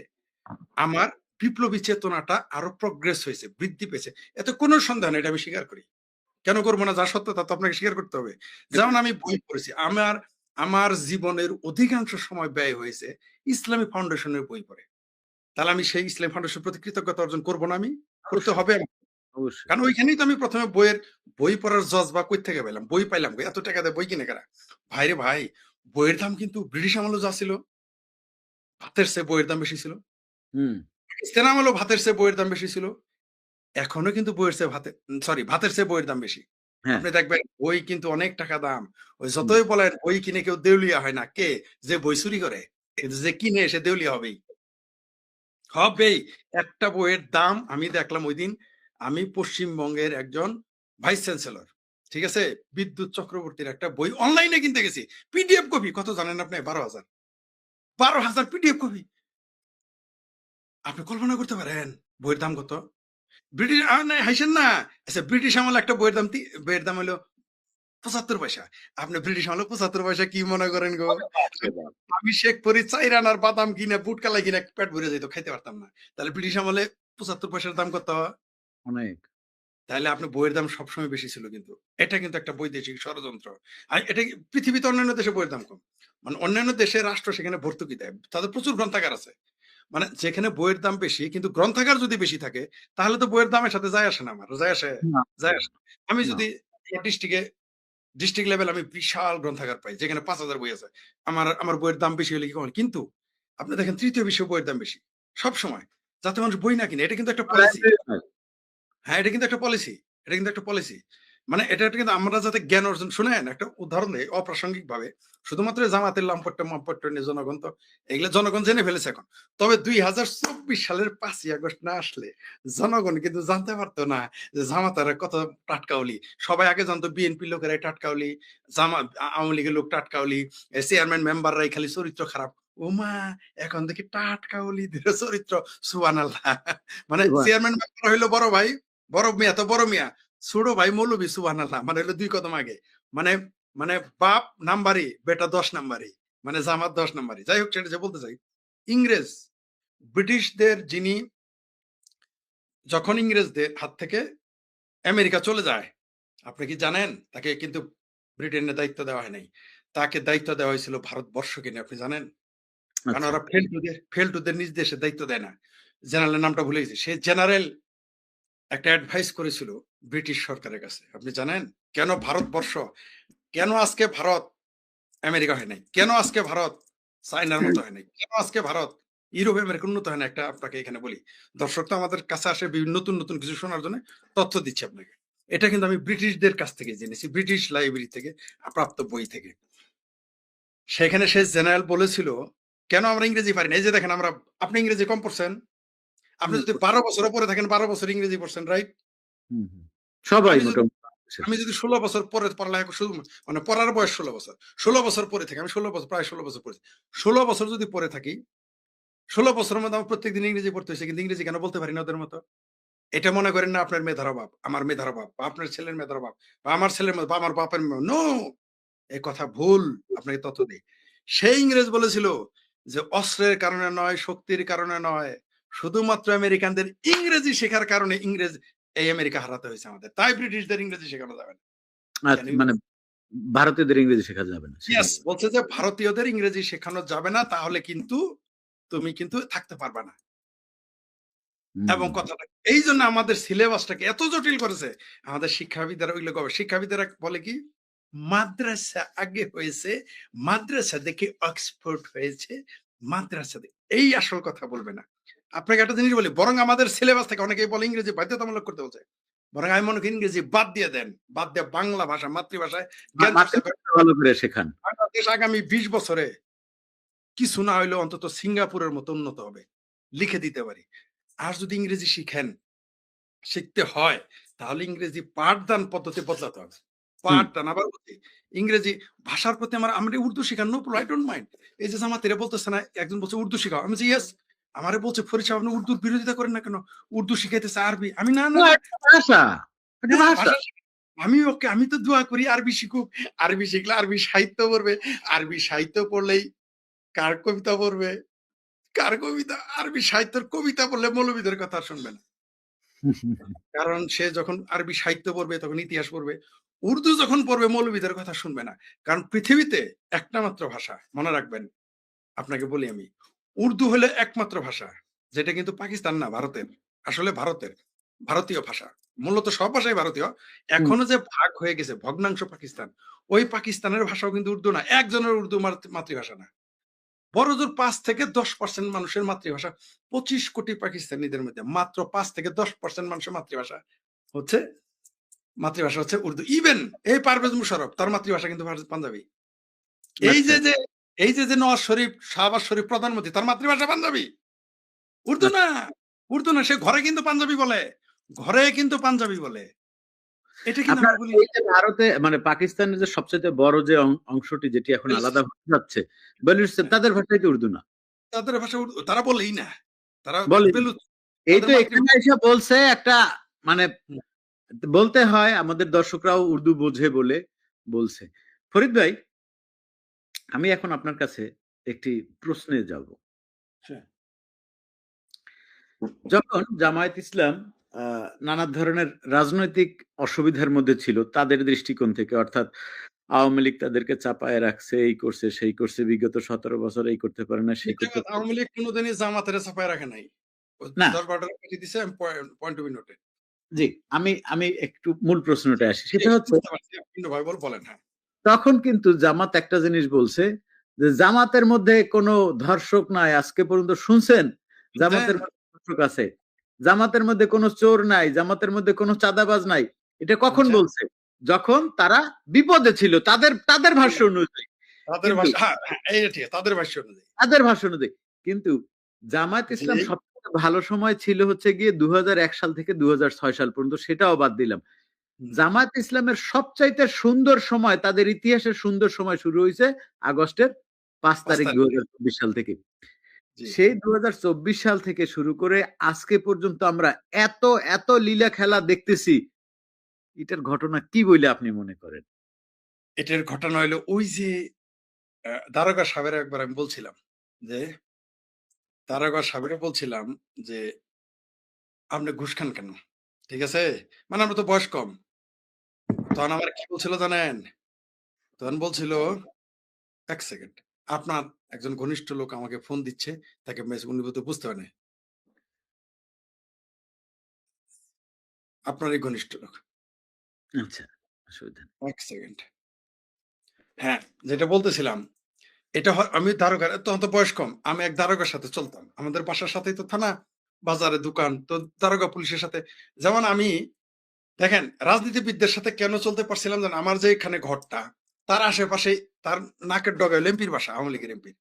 আমার বিপ্লবী চেতনাটা আরো প্রগ্রেস হয়েছে, বৃদ্ধি পেয়েছে। এতে কোনো সন্দেহ নেই, এটা আমি স্বীকার করি। কেন করবো না? যা সত্য তা তো আপনাকে স্বীকার করতে হবে। যেমন আমি বই পড়েছি, আমার আমার জীবনের অধিকাংশ সময় ব্যয় হয়েছে ইসলামী ফাউন্ডেশনের বই পড়ে। তাহলে আমি সেই ইসলামী ফাউন্ডেশনের প্রতি কৃতজ্ঞতা অর্জন করবো না? আমি করতে অবশ্যই, হবে আমার। অবশ্যই। কারণ ওইখানেই তো আমি প্রথমে বই পড়ার জজবা কই থেকে পেলাম? বই পাইলাম কই? এত টাকা দিয়ে বই কিনে কারা? ভাইরে ভাই, বইয়ের দাম কিন্তু ব্রিটিশ আমলেও যা ছিল, ভাতের চেয়ে বইয়ের দাম বেশি ছিল। হুম। পাকিস্তান আমলেও ভাতের চেয়ে বইয়ের দাম বেশি ছিল। এখনো কিন্তু বইয়ের চেয়ে ভাতের চেয়ে বইয়ের দাম বেশি। হ্যাঁ। আপনি দেখবেন বই কিন্তু অনেক টাকা দাম। ওই হুম। যতই বলেন বই কিনে কেউ দেউলিয়া হয় না। কে? যে বই চুরি করে। কিন্তু যে কিনে সে দেউলিয়া হবেই। হবেই। একটা বইয়ের দাম আমি দেখলাম ঐদিন, আমি পশ্চিমবঙ্গের একজন ভাইস চ্যান্সেলর, ঠিক আছে? বিদ্যুৎ চক্রবর্তীর একটা বই অনলাইনে কিনতে গেছি। পিডিএফ কপি কত জানেন আপনি? 12,000। 12,000 পিডিএফ কপি। আপনি কল্পনা করতে পারেন বইয়ের দাম কত? ব্রিটিশ না হাইসেন না। আচ্ছা, ব্রিটিশ আমলে একটা বইয়ের দাম হলো ৭৫ পয়সা। আপনি ব্রিটিশ আমলে ৭৫ পয়সা কি মনে করেন গো? বাপরে বাপ! আমি শেখ ফরিদ ৪ আনার বাদাম কিনে বুট কালাই কিনে পেট ভরে যাইত, খাইতে পারতাম না। তাহলে ব্রিটিশ আমলে ৭৫ পয়সার দাম কত? অনেক। তাহলে আপনার বইয়ের দাম সবসময় বেশি ছিল কিন্তু। এটা কিন্তু একটা বৈদেশিক ষড়যন্ত্র। আর এটা পৃথিবীতে অন্যান্য দেশে বইয়ের দাম কম। মানে অন্যান্য দেশের রাষ্ট্র সেখানে ভর্তুকি দেয়। তাদের প্রচুর গ্রন্থাগার আছে। মানে যেখানে বইয়ের দাম বেশি কিন্তু গ্রন্থাগার যদি বেশি থাকে, তাহলে তো বইয়ের দামের সাথে যায় আসে না আমার। যায় আসে? না, যায় আসে না। আমি না। যদি ডিস্ট্রিক্ট লেভেল আমি বিশাল গ্রন্থাগার পাই যেখানে ৫,০০০ বই আছে। আমার বইয়ের দাম বেশি হলে কি কমেন? কিন্তু আপনি দেখেন তৃতীয় বিশ্বে বইয়ের দাম বেশি। সবসময়। যাতে মানুষ বই না কিনে। এটা কিন্তু একটা পলিসি। হ্যাঁ, এটা কিন্তু একটা পলিসি। এটা কিন্তু একটা পলিসি। মানে এটা একটা কিন্তু আমরা যাতে জ্ঞান অর্জন, শুনেন একটা উদাহরণ দেই অপ্রাসঙ্গিকভাবে। শুধুমাত্র জামাতের লামপট্টা নিয়ে জনগণ তো এগুলা জনগণ জেনে ফেলেছে এখন। তবে ২০২৪ সালের ৫ই আগস্ট না আসলে জনগণ কিন্তু জানতে পারতো না যে জামাতারা কত টাটকাওলি। সবাই আগে জানতো বিএনপি লোকেরাই টাটকাওলি, আওয়ামী লীগের লোক টাটকাওলি, চেয়ারম্যান মেম্বাররাই খালি চরিত্র খারাপ। ওমা! এখন দেখি টাটকাওলিদের চরিত্র, সুবহানাল্লাহ। মানে চেয়ারম্যান মেম্বার হইলো বড় ভাই, বড় মিয়া তো বড় মিয়া, ছোট ভাই মৌলবি, সুবহানাল্লাহ। মানে হলো ২ কদম আগে। মানে মানে বাপ নাম্বারি, বেটা ১০ নাম্বারি। মানে জামাত ১০ নাম্বারি। যাই হোক, সেটা যে বলতে চাই, ইংরেজ ব্রিটিশদের যিনি যখন ইংরেজদের হাত থেকে আমেরিকা চলে যায়, আপনি কি জানেন? তাকে কিন্তু ব্রিটেনের দায়িত্ব দেওয়া হয় নাই। তাকে দায়িত্ব দেওয়া হয়েছিল ভারতবর্ষকে নিয়ে, আপনি জানেন? কারণ আচ্ছা। ওরা ফেল টু দের নিজ দেশে দায়িত্ব দেয় না। জেনারেলের নামটা ভুলে গেছি। সে জেনারেল একটা অ্যাডভাইস করেছিল ব্রিটিশ সরকারের কাছে। আপনি জানেন কেন ভারতবর্ষ, কেন আজকে ভারত আমেরিকা হয় নাই? কেন আজকে ভারত চায়নার মতো হয় নাই? কেন আজকে ভারত ইউরোপ আমেরিকার উন্নত হয় না? একটা আপনাকে এখানে বলি। দর্শক তো আমাদের কাছে আসে বিভিন্ন নতুন কিছু শোনার জন্য তথ্য দিচ্ছি আপনাকে। এটা কিন্তু আমি ব্রিটিশদের কাছ থেকে জেনেছি। ব্রিটিশ লাইব্রেরি থেকে প্রাপ্ত বই থেকে। সেখানে সে জেনারেল বলেছিল, কেন আমরা ইংরেজি পারি না? এই যে দেখেন আপনি ইংরেজি কম পড়ছেন। আপনি যদি ১২ বছরও পড়ে থাকেন, ১২ বছর ইংরেজি পড়ছেন, রাইট? হুম, হুম। সবাই আমি যদি মোটামুটি বাংলাদেশের। আমি যদি ১৬ বছর পরে পড়ালেখা শুরু মানে পড়ার বয়স ১৬ বছর। ১৬ বছর পড়ে থাকি। আমি ১৬ বছর প্রায় ১৬ বছর পড়েছি। ১৬ বছর যদি পড়ে থাকি, ১৬ বছরের মধ্যে আমার প্রত্যেকদিন ইংরেজি পড়তে হইছে। কিন্তু ইংরেজি কেন বলতে পারি না ওদের মতো? এটা মনে করেন না আপনার মেধার অভাব, আমার মেধার অভাব, বা আপনার ছেলের মেধার অভাব, বা আমার ছেলের বা আমার বাপের নো! এই কথা ভুল। আপনাকে তথ্য দেই। সেই ইংরেজ বলেছিল যে অস্ত্রের কারণে নয়, শক্তির কারণে নয়, শুধুমাত্র আমেরিকানদের ইংরেজি শেখার কারণে এই আমেরিকা হারাতে হয়েছে আমাদের। তাই ব্রিটিশদের ইংরেজি শেখানো যাবে না। কেন? আচ্ছা, মানে ভারতীয়দের ইংরেজি শেখা যাবে না, ইয়েস, শেখানো যাবে। বলছে যে ভারতীয়দের ইংরেজি শেখানো যাবে না, তাহলে কিন্তু তুমি কিন্তু থাকতে পারবা না। এবং হুম, কথাটা এইজন্য আমাদের সিলেবাসটাকে এত জটিল করেছে। আমাদের শিক্ষাবিদেরা ওইগুলো শিক্ষাবিদেরা বলে কি? মাদ্রাসা আগে হয়েছে, মাদ্রাসা দেখে অক্সফোর্ড হয়েছে, মাদ্রাসা এই আসল কথা বলবে না। আপনাকে একটা জিনিস বলি, বরং আমাদের সিলেবাস থেকে অনেকেই বলে ইংরেজি বাধ্যতামূলক করতে বলছে। বরং আমি মনে করি ইংরেজি বাদ দিয়ে দেন। বাদ দিয়ে বাংলা ভাষা, মাতৃভাষায় জ্ঞান চর্চা করেন। মাতৃভাষা ভালো করে শেখান। বাংলাদেশ আগামী ২০ বছরে কিছু না হইলেও অন্তত সিঙ্গাপুরের মতো উন্নত হবে। লিখে দিতে পারি। আর যদি ইংরেজি শিখতে হয়, তাহলে ইংরেজি পাঠদান পদ্ধতি বদলাতে হবে। হুম। পাঠদান আবার বলছি, ইংরেজি ভাষার প্রতি আমরা উর্দু শিখান, no problem, I don't mind. এই যে জামাতেরা বলতেছে না, একজন বলছে উর্দু শিখাও। আমি বলছি ইয়েস। আমারে বলছে ফরিদ সাহেব আপনি উর্দুর বিরোধিতা করেন না কেন? উর্দু শিখাইতেছে আরবি। আমি না, না, না, না। একটা ভাষা, একটা হ্যাঁ, ভাষা। ভাষা আমি তো দোয়া করি আরবি শিখুক। আরবি শিখলে আরবি সাহিত্য পড়বে। আরবি সাহিত্য পড়লেই কার কবিতা পড়বে? কার কবিতা? আরবি সাহিত্যের কবিতা পড়লে মৌলবীদের কথা আর শুনবে না। কারণ সে যখন আরবি সাহিত্য পড়বে তখন ইতিহাস পড়বে। উর্দু যখন পড়বে মৌলবীদের কথা শুনবে না। কারণ পৃথিবীতে একটা মাত্র ভাষা, মনে রাখবেন। আপনাকে বলি আমি। উর্দু হলো একমাত্র ভাষা। যেটা কিন্তু পাকিস্তান না, ভারতের। আসলে ভারতের। ভারতীয় ভাষা। মূলত সব ভাষাই ভারতীয়। হুম। এখনো যে ভাগ হয়ে গেছে ভগ্নাংশ পাকিস্তান। ওই পাকিস্তানের ভাষাও কিন্তু উর্দু না। একজনের উর্দু মাতৃভাষা না। বড়জোর ৫ থেকে ১০% মানুষের মাতৃভাষা। ২৫ কোটি পাকিস্তানিদের মধ্যে মাত্র ৫ থেকে ১০% মানুষের হচ্ছে মাতৃভাষা হচ্ছে উর্দু। ইভেন এই পারভেজ মুশারফ তার মাতৃভাষা কিন্তু পাঞ্জাবি। এই আচ্ছা, যে, যে এই যে, নওয়াজ শরীফ, শাহবাজ শরীফ প্রধানমন্ত্রী তার মাতৃভাষা পাঞ্জাবি। উর্দু আচ্ছা। না, উর্দু না, সে ঘরে কিন্তু পাঞ্জাবি বলে। ঘরে কিন্তু পাঞ্জাবি বলে। এটা কিন্তু আপনার আমরা বলি এই যে ভারতে মানে পাকিস্তানের যে সবচাইতে বড় যে অংশটি যেটি এখন আলাদা হতে যাচ্ছে, বেলুচিস্তান হ্যাঁ, তাদের ভাষাই তো উর্দু না। তাদের ভাষা তারা বলেই না। তারা বলেন। বেলুচ এই তাদের তো এখানে মাতৃভাষা। এসে বলছে একটা মানে হুম, বলতে হয় আমাদের দর্শকরাও উর্দু বোঝে বলে বলছে। ফরিদ ভাই, আমি এখন আপনার কাছে একটি প্রশ্নে যাব। হ্যাঁ, যখন জামায়াত ইসলাম আ নানা ধরনের রাজনৈতিক অসুবিধার মধ্যে ছিল তাদের দৃষ্টিকোণ থেকে, অর্থাৎ আওয়ামী লীগ তাদেরকে চাপায়ে রাখছে, এই করছে, সেই করছে, বিগত ১৭ বছর এই করতে পারে না, সেই মিথ্যা করতে কথা, পারে আওয়ামী লীগ কোনদিনই জামাতেরে চাপায় রাখে নাই। ও না। ১০-১২ টা পাঠিয়ে দিছে, আমি পয়েন্ট টু বি নোটেড। জি, আমি একটু মূল প্রশ্নটায় আসি। সেটা হচ্ছে বুঝতে পারছি। কিন্তু ভাই বলেন, হ্যাঁ। তখন কিন্তু জামাত একটা জিনিস বলছে যে জামাতের মধ্যে কোনো ধর্ষক নাই। আজকে পর্যন্ত শুনছেন দেন জামাতের মধ্যে ধর্ষক আছে? জামাতের মধ্যে কোনো চোর নাই, জামাতের মধ্যে কোনো চাঁদাবাজ নাই। এটা কখন আচ্ছা, বলছে? যখন তারা বিপদে ছিল তাদের ভাষ্য অনুযায়ী। তাদের কিন্তু ভাষা, হ্যাঁ, হ্যাঁ, এইটা ঠিক আছে, তাদের ভাষ্য অনুযায়ী। তাদের ভাষ্য অনুযায়ী। কিন্তু জামায়াত জি, ইসলাম সবথেকে ভালো সময় ছিল হচ্ছে গিয়ে ২০০১ সাল থেকে ২০০৬ সাল পর্যন্ত, সেটাও বাদ দিলাম। হুম, জামায়াত ইসলামের সবচাইতে সুন্দর সময়, তাদের ইতিহাসের সুন্দর সময় শুরু হইছে আগস্টের ৫ ৫ তারিখ তারিখ। ২০২৪ সাল থেকে। জি। সেই ২০২৪ সাল থেকে শুরু করে আজকে পর্যন্ত আমরা এত লীলা খেলা দেখতেছি। এটার ঘটনা কি বইলে আপনি মনে করেন? এটার ঘটনা হইলো ওই যে দারোগা সাহেবের একবার আমি বলছিলাম যে, দারোগা সাহেবের বলছিলাম যে, "আপনি ঘুষ খান কেন?" ঠিক আছে? মানে আমরা তো বয়স কম। তখন আমার কি বলছিল জানেন? তখন বলছিল ১ সেকেন্ড। আপনার একজন ঘনিষ্ঠ লোক আমাকে ফোন দিচ্ছে, তাকে মেসেজ উনি বোধহয় বুঝতে পারেন নাই। আপনার এই ঘনিষ্ঠ লোক। আচ্ছা, অসুবিধা নেই। ১ সেকেন্ড। হ্যাঁ, যেটা বলতেছিলাম, এটা আমি দারোগা, তখন তো বয়স কম। আমি এক দারোগার সাথে চলতাম। আমাদের বাসার সাথেই তো থানা, বাজারে দোকান। তো দারোগা পুলিশের সাথে যেমন আমি দেখেন রাজনীতিবিদদের সাথে কেন চলতে পারছিলাম জানেন? আমার যে এখানে ঘরটা, তার আশেপাশে তার নাকের ডগায় হলো এমপির বাসা, আওয়ামী লীগের এমপির।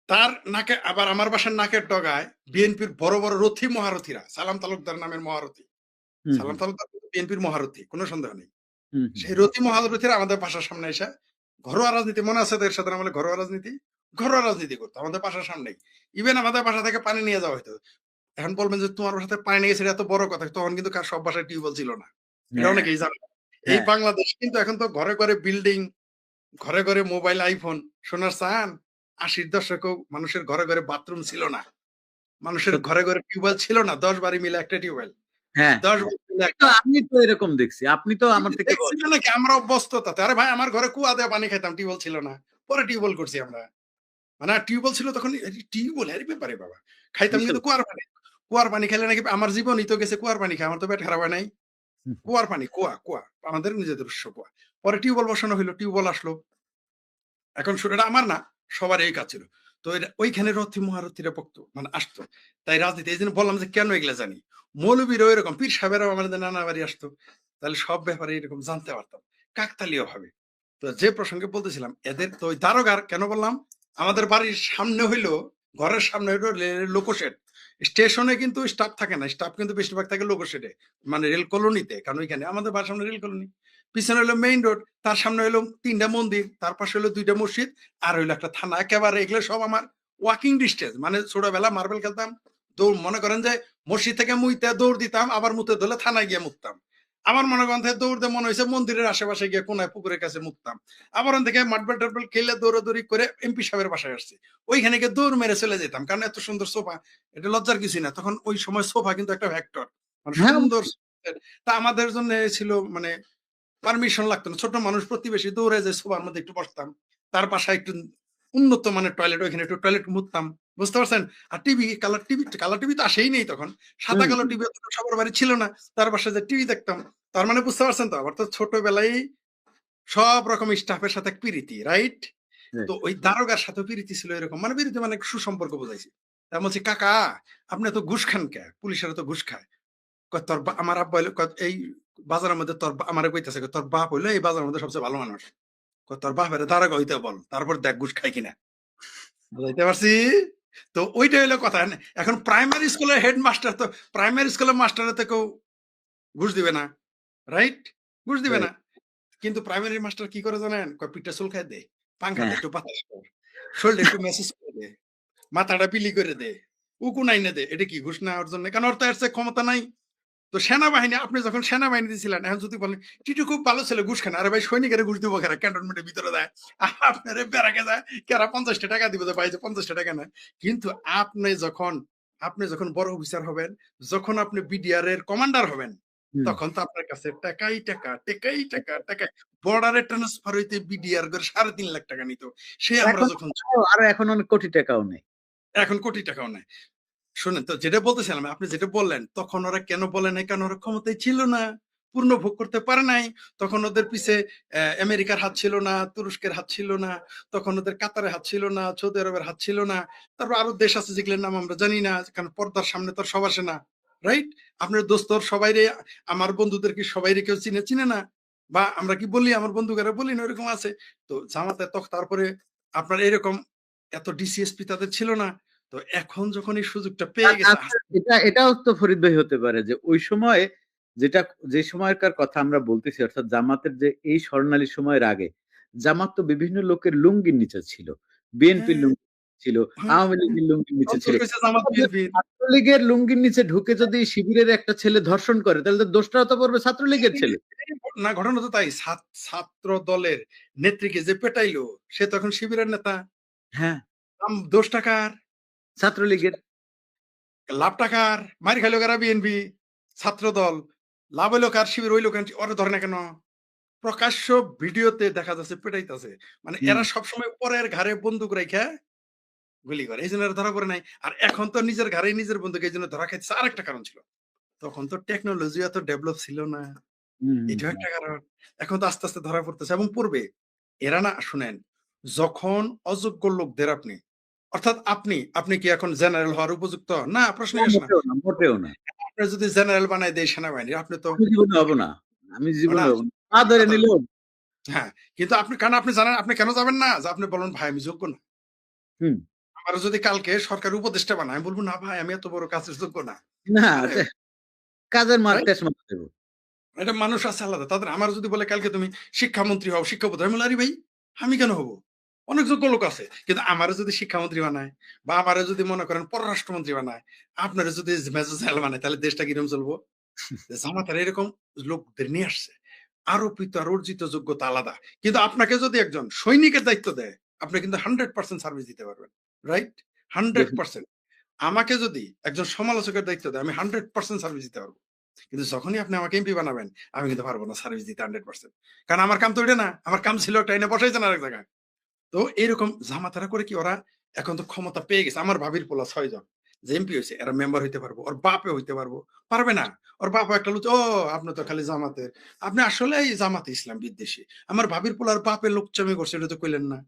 তার নাকে আবার আমার বাসার নাকের ডগায় বিএনপির বড়, বড় রথী মহারথীরা, সালাম তালুকদার নামের মহারথী। হুম, সালাম হুম, তালুকদার বিএনপির মহারথী, কোনো সন্দেহ নেই। হুম, হুম, সেই রথী মহারথীরা আমাদের বাসার সামনে এসে ঘরোয়া রাজনীতি, মনে আছে তো এরশাদের আমলে ঘরোয়া রাজনীতি? ঘরোয়া রাজনীতি করতো আমাদের বাসার সামনেই। ইভেন আমাদের বাসা থেকে পানি নিয়ে যাওয়া হইতো। এখন বলবেন যে তোমার বাসাতে পানি নিয়ে গেছে, এটা এত বড় কথা। তখন কিন্তু সব বাসায় টিউবওয়েল ছিল না। এটা হ্যাঁ, অনেকেই জানে না। এই হ্যাঁ, বাংলাদেশ কিন্তু এখন তো ঘরে, ঘরে বিল্ডিং, ঘরে, ঘরে মোবাইল, আইফোন। শোনার চান? ৮০ দশকেও মানুষের ঘরে, ঘরে বাথরুম ছিল না। মানুষের সত্যি। ঘরে, ঘরে টিউবওয়েল ছিল না। ১০ বাড়ি মিলে একটা টিউবওয়েল। হ্যাঁ, ১০ হ্যাঁ। বাড়ি মিলে তো একটা। আমি তো এরকম দেখছি। আপনি তো আমার থেকে দেখছি না নাকি? আমরা অভ্যস্ত তাতে। আরে ভাই আমার ঘরে কুয়া দিয়ে পানি খাইতাম, টিউবওয়েল ছিল না। পরে টিউবওয়েল করছি আমরা। মানে টিউবওয়েল ছিল তখন, টিউবওয়েল এর ব্যাপারে বাবা। খাইতাম বিশাল। কিন্তু কুয়ার পানি। কুয়ার পানি খাইলে নাকি আমার জীবনই তো গেছে কুয়ার পানি খাই। আমার তো পেট খারাপ হয় নাই। হুম, হুম, কুয়ার পানি, কুয়া। আমাদের নিজেদের উৎস কুয়া। পরে টিউবওয়েল বসানো হইলো, টিউবওয়েল আসলো। এখন এটা আমার না, সবার এই কাজ ছিল। তো ওইখানে রথী মহারথীরা মানে আসতো। তাই রাজনীতি এইজন্য বললাম যে কেন এগুলা জানি। মৌলবীরাও এরকম, পীর সাহেবেরাও আমাদের নানা বাড়ি আসতো। তাহলে সব ব্যাপারে এরকম জানতে পারতাম। কাকতালীয় ভাবে। তো যে প্রসঙ্গে বলতেছিলাম, এদের তো ওই দারোগার কেন বললাম? আমাদের বাড়ির সামনে হইলো, ঘরের সামনে হইলো লোকোশেড। স্টেশনে কিন্তু স্টাফ থাকে না। স্টাফ কিন্তু বেশিরভাগ থাকে লোকোশেডে। মানে রেল কলোনিতে। কারণ ওইখানে আমাদের বাসার সামনে রেল কলোনি। পিছনে হলো মেইন রোড, তার সামনে হলো ৩ টা মন্দির, তার পাশে হলো ২ টা মসজিদ, আর হইলো একটা থানা। একেবারে এগুলো সব আমার ওয়াকিং ডিসটেন্স। মানে ছোটবেলা মার্বেল খেলতাম। দৌড় মনে করেন যে মসজিদ থেকে মুইতে দৌড় দিতাম, আবার মুতে ধরলে থানায় গিয়ে মুততাম। আমার মনে করেন থেকে দৌড় দিয়ে মনে হয়েছে মন্দিরের আশেপাশে গিয়ে কোনায় পুকুরের কাছে মুততাম। আবার ওখান থেকে মার্বেল টার্বেল খেলে দৌড়াদৌড়ি করে এমপি সাহেবের বাসায় আসছি। ওইখানে গিয়ে দৌড় মেরে চলে যেতাম। কারণ এত সুন্দর সোফা, এটা লজ্জার কিছুই না। তখন ওই সময় সোফা কিন্তু একটা ভেক্টর। মানে হ্যাঁ, সুন্দর। তা আমাদের জন্য ছিল মানে পারমিশন লাগতো না। ছোট মানুষ প্রতিবেশী দৌড়ে যে সোফার মধ্যে একটু বসতাম। তার বাসায় একটু উন্নত মানের টয়লেট, ওইখানে একটু টয়লেট মুততাম। বুঝতে পারছেন? আর কালার টিভি তো আসেই নেই তখন। সাদা হুম, কালো টিভি সবার বাড়ি ছিল না। তার বাসায় যে টিভি দেখতাম। তার মানে বুঝতে পারছেন তো? আবার তো ছোটবেলায় সব রকম স্টাফের সাথে এক পিরিতি, রাইট? রাইট। তো ওই দারোগার সাথেও পিরিতি ছিল এরকম। মানে পিরিতি মানে সুসম্পর্ক বোঝাইছি। তা আমি বলছি, "কাকা, আপনি এত ঘুষ খান কে? পুলিশেরা তো ঘুষ খায়।" কয় তোর আমার আব্বা হইলো এই বাজারের মধ্যে আমারে কইতেছে, তোর বাপ হইলো এই বাজারের মধ্যে সবচেয়ে ভালো মানুষ। তোর বাপের দারোগা হইতে বল, তারপর দেখ ঘুষ খাই কিনা। বুঝাইতে পারছি? তো ওইটা হইলো কথা। এখন প্রাইমারি স্কুলের হেডমাস্টার তো, প্রাইমারি স্কুলের মাস্টাররা তো কেউ ঘুষ দিবে না, রাইট? ঘুষ দিবে না। রাইট। কিন্তু প্রাইমারি মাস্টার কি করে জানেন? কয় পিঠটা চুলকায় দে, পাংখা দে, হ্যাঁ। একটু বাতাস কর, শরীরটা একটু মেসেজ করে দে, মাথাটা বিলি করে দে, উকুন আইনে দে। এটা কি ঘুষ নেওয়ার জন্য? কারণ ওর তো এর চেয়ে ক্ষমতা নাই। তো সেনাবাহিনী, আপনি যখন সেনাবাহিনীতে ছিলেন, এখন যদি বলেন টিটু খুব ভালো ছেলে, ঘুষ খান। আরে ভাই সৈনিকের ঘুষ দিব কেরা? ক্যান্টনমেন্টের ভিতরে দেয়। আপনার ব্যারাকে যায় কেরা ৫০ টাকা দিবে, তো ভাই যে ৫০ টাকা নেয়। কিন্তু আপনি যখন বড় অফিসার হবেন, যখন আপনি বিডিআর এর কমান্ডার হবেন, হুম। তখন তো আপনার কাছে টাকাই টাকা, টেকাই টাকা, টাকা। বর্ডারে ট্রান্সফার হইতে বিডিআর করে ৩.৫ লাখ টাকা নিত। সে আমরা এখন যখন, আরো এখন অনেক কোটি টাকাও নেই। এখন কোটি টাকাও নেয়। শোনেন তো, যেটা বলতেছিলাম, আপনি যেটা বললেন, তখন ওরা কেন বলে নাই? কারণ ওরা ক্ষমতায় ছিল না। পূর্ণ ভোগ করতে পারে নাই। তখন ওদের পিছে আমেরিকার হাত ছিল না, তুরস্কের হাত ছিল না। তখন ওদের কাতারের হাত ছিল না, সৌদি আরবের হাত ছিল না। তারপর আরো দেশ আছে যেগুলোর নাম আমরা জানি না। কারণ পর্দার সামনে তো আর সব আসে না। রাইট? আপনার দোস্তর সবাইরে, আমার বন্ধুদের কি সবাইরে কেউ চিনে না? বা আমরা কি বলি, আমার বন্ধুকেরা বলি না ওরকম আছে। তো জামাতে তারপরে আপনার এরকম এত ডিসিএসপি তাদের ছিল না। তো এখন যখন এই সুযোগটা পেয়ে গেছে, আচ্ছা, এটাও তো ফরিদ ভাই হতে পারে যে ওই সময়ে যেটা যে সময়কার কথা আমরা বলতেছি, অর্থাৎ জামাতের যে এই স্বর্ণালী সময়ের আগে জামাত তো বিভিন্ন লোকের লুঙ্গির নিচে ছিল, বিএনপির হ্যাঁ, লুঙ্গি ছিল, হ্যাঁ, আওয়ামী হ্যাঁ। লীগের লুঙ্গির নিচে ছিল। অন্তত হইছে জামাত বিএনপির। ছাত্রলীগের লুঙ্গির নিচে ঢুকে যদি শিবিরের একটা ছেলে ধর্ষণ করে তাহলে তো দোষটাও তো পড়বে ছাত্রলীগের ছেলে। না, ঘটনা তো তাই। ছাত্র দলের নেত্রীকে যে পেটাইলো, সে তখন শিবিরের নেতা। হ্যাঁ, দোষটা কার? ছাত্রলীগের। লাভটা কার? মাইর খাইলো কারা? বিএনপি, ছাত্র দল। লাভ হইলো কার? শিবির। ওই লোক ওরে ধরে না কেন? প্রকাশ্য ভিডিওতে দেখা যাচ্ছে পেটাইতেছে, মানে হুম। এরা সবসময় পরের ঘাড়ে বন্দুক রাইখা গুলি করে, এই জন্য এরা ধরা পড়ে নাই। আর এখন তো নিজের ঘাড়ে নিজের বন্দুক, এই জন্য ধরা খাইছে। আর একটা কারণ ছিল, তখন তো টেকনোলজি এত ডেভেলপ ছিল না, হুম, হুম, এটাও হুম। একটা কারণ। এখন তো আস্তে আস্তে ধরা পড়তেছে এবং পড়বে। এরা না, শুনেন, যখন অযোগ্য লোকদের আপনি, অর্থাৎ আপনি কি এখন জেনারেল হওয়ার উপযুক্ত না? প্রশ্নই আসে না। মোটেও না, মোটেও না। আপনি যদি জেনারেল বানায় দেয় সেনাবাহিনীর, আপনি তো আমি জীবনে হব না। আমি জীবনে না, হব না। পা ধরে কথা, নিলেও হ্যাঁ, কিন্তু আপনি, কারণ আপনি জানেন আপনি কেন যাবেন না? যে আপনি বলুন ভাই আমি যোগ্য না। হুম। আমারও যদি কালকে সরকার উপদেষ্টা বানায়, আমি বলব না ভাই আমি এত বড় কাজের যোগ্য না। না, আরে কাজের মার রাইট, টেস মারতে দেব। এটা মানুষ আছে আলাদা। তাদের আমার যদি বলে কালকে তুমি শিক্ষামন্ত্রী হও, শিক্ষাপতি, আমি বলি আরে ভাই আমি কেন হব? অনেক যোগ্য লোক আছে। কিন্তু আমারও যদি শিক্ষামন্ত্রী বানায় বা আমারও যদি মনে করেন পররাষ্ট্রমন্ত্রী বানায়, আপনারা যদি মেজর জেনারেল বানায়, তাহলে দেশটা কিরকম চলবো? জামাতারা এরকম লোকদের নিয়ে আসছে। আরোপিত আর অর্জিত যোগ্যতা আলাদা। কিন্তু আপনাকে যদি একজন সৈনিকের দায়িত্ব দেয়, আপনি কিন্তু 100% সার্ভিস দিতে পারবেন। রাইট? ডেফিনিটলি। 100%। আমাকে যদি একজন সমালোচকের দায়িত্ব দেয়, আমি 100% সার্ভিস দিতে পারব। কিন্তু যখনই আপনি আমাকে এমপি বানাবেন, আমি কিন্তু পারব না সার্ভিস দিতে 100%। কারণ আমার কাম তো এটা না। আমার কাম ছিল একটা এনে বসাইছেন আরেক জায়গায়। তো এরকম জামাতারা করে কি, ওরা এখন তো ক্ষমতা পেয়ে গেছে। আমার ভাবির পোলা ৬ জন যে এমপি হইছে, এরা মেম্বার হইতে পারবো। ওর বাপে হইতে পারবো। পারবে না। ওর বাপও একটা লুচ, ও আপনি তো খালি জামাতের। আপনি আসলেই জামাতে ইসলাম বিদ্বেষী। আমার ভাবির পোলার বাপে লোকচামি করছে, এটা তো কইলেন না।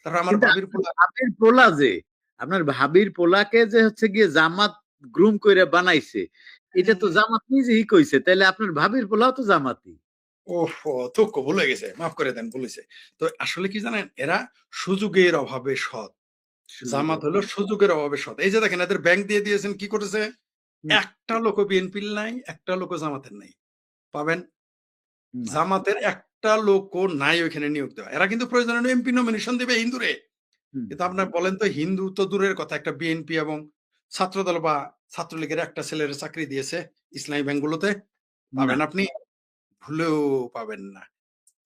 তারপর আমার কিন্তু ভাবির আপনার পোলা, ভাবির পোলা যে, আপনার ভাবির পোলাকে যে হচ্ছে গিয়ে জামাত গ্রুম কইরা বানাইছে, এটা তো জামাত নিজেই কইছে। তাইলে আপনার ভাবির পোলাও তো জামাতি। ওহহো! থুকো, ভুলে গেছে। মাফ করে দেন, ভুল হইছে। তো আসলে কি জানেন? এরা সুযোগের অভাবে সৎ। সুযোগের জামাত হলো সুযোগের অভাবে সৎ। এই যে দেখেন এদের ব্যাংক দিয়ে দিয়েছেন, কি করেছে? হুম, একটা লোকও বিএনপির নাই, একটা লোকও জামাতের নাই। পাবেন? না। জামাতের একটা লোকও নাই ওইখানে নিয়োগ দেওয়া। এরা কিন্তু প্রয়োজনে এমপি নমিনেশন দিবে হিন্দুরে। হুম, কিন্তু আপনার বলেন তো, হিন্দু তো দূরের কথা, একটা বিএনপি এবং ছাত্রদল বা ছাত্রলীগের একটা ছেলের চাকরি দিয়েছে ইসলামী ব্যাংকগুলোতে। না। পাবেন আপনি? ভুলেও পাবেন না।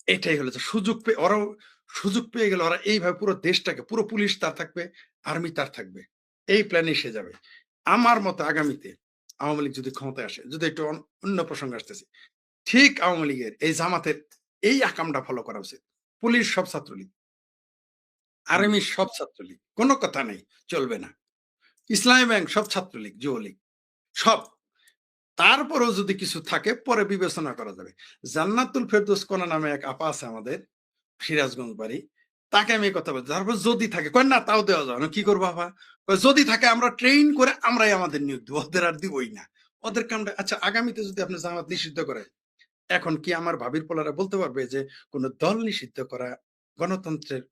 এটাই হলো যে সুযোগ পেয়ে ওরাও, সুযোগ পেয়ে গেলে ওরা এইভাবে পুরো দেশটাকে, পুরো পুলিশ তার থাকবে, আর্মি তার থাকবে। এই প্ল্যানে এসে যাবে। আমার মতে আগামীতে আওয়ামী লীগ যদি ক্ষমতায় আসে, যদি একটু অন্য প্রসঙ্গে আসতেছি। ঠিক আওয়ামী লীগের এই জামাতের এই আকামটা ফলো করা উচিত। পুলিশ সব ছাত্রলীগ, হুম, আর্মি সব ছাত্রলীগ। কোন কথা নেই, চলবে না। ইসলামী ব্যাংক সব ছাত্রলীগ, যুবলীগ, সব। তারপরেও যদি কিছু থাকে পরে বিবেচনা করা যাবে। জান্নাতুল ফেরদৌস কোনা নামে এক আপা আছে আমাদের, সিরাজগঞ্জ বাড়ি। তাকে আমি এই কথা বলছি। তারপর যদি থাকে, কয় না তাও দেওয়া যাবে না। কি করবো আপা? কয় যদি থাকে আমরা ট্রেন করে আমরাই আমাদের নিয়োগ দিব। ওদের আর দিবই না। ওদের কামটা, আচ্ছা আগামীতে যদি আপনি জামাত নিষিদ্ধ করেন, এখন কি আমার ভাবির পোলারা বলতে পারবে যে কোন দল নিষিদ্ধ করা গণতন্ত্রের?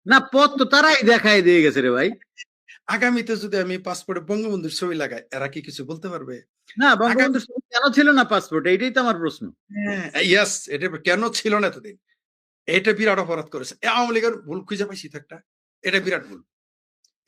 না, পথ তো তারাই দেখায় দিয়ে গেছে রে ভাই। আগামীতে যদি আমি পাসপোর্টে বঙ্গবন্ধুর ছবি লাগাই, এরা কি কিছু বলতে পারবে? না, আগামী, বঙ্গবন্ধুর ছবি কেন ছিল না পাসপোর্টে? এইটাই তো আমার প্রশ্ন। হ্যাঁ, ইয়েস, এটা কেন ছিল না এতদিন? এটা বিরাট অপরাধ করেছে। আওয়ামী লীগের ভুল খুঁজে পাইছি তো একটা। এটা বিরাট ভুল।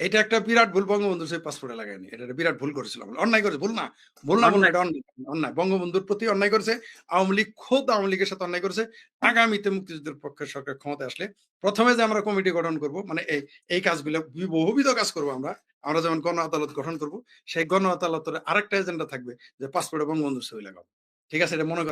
এটা একটা বিরাট ভুল, বঙ্গবন্ধুর সেই পাসপোর্টে লাগায়নি। এটা একটা বিরাট ভুল করেছিল। অন্যায় করেছে, ভুল না। ভুল না বলবো না, অন্যায়। এটা অন্যায়। অন্যায়। বঙ্গবন্ধুর প্রতি অন্যায় করেছে। আওয়ামী লীগ খোদ আওয়ামী লীগের সাথে অন্যায় করেছে। আগামীতে মুক্তিযুদ্ধের পক্ষে সরকার ক্ষমতায় আসলে প্রথমে যে আমরা কমিটি গঠন করব, মানে এই কাজগুলো বহুবিধ কাজ করব আমরা। আমরা যেমন গণ আদালত গঠন করব, সেই গণ আদালতের আরেকটা এজেন্ডা থাকবে যে পাসপোর্টে বঙ্গবন্ধুর ছবি লাগাবো। ঠিক আছে? এটা মনে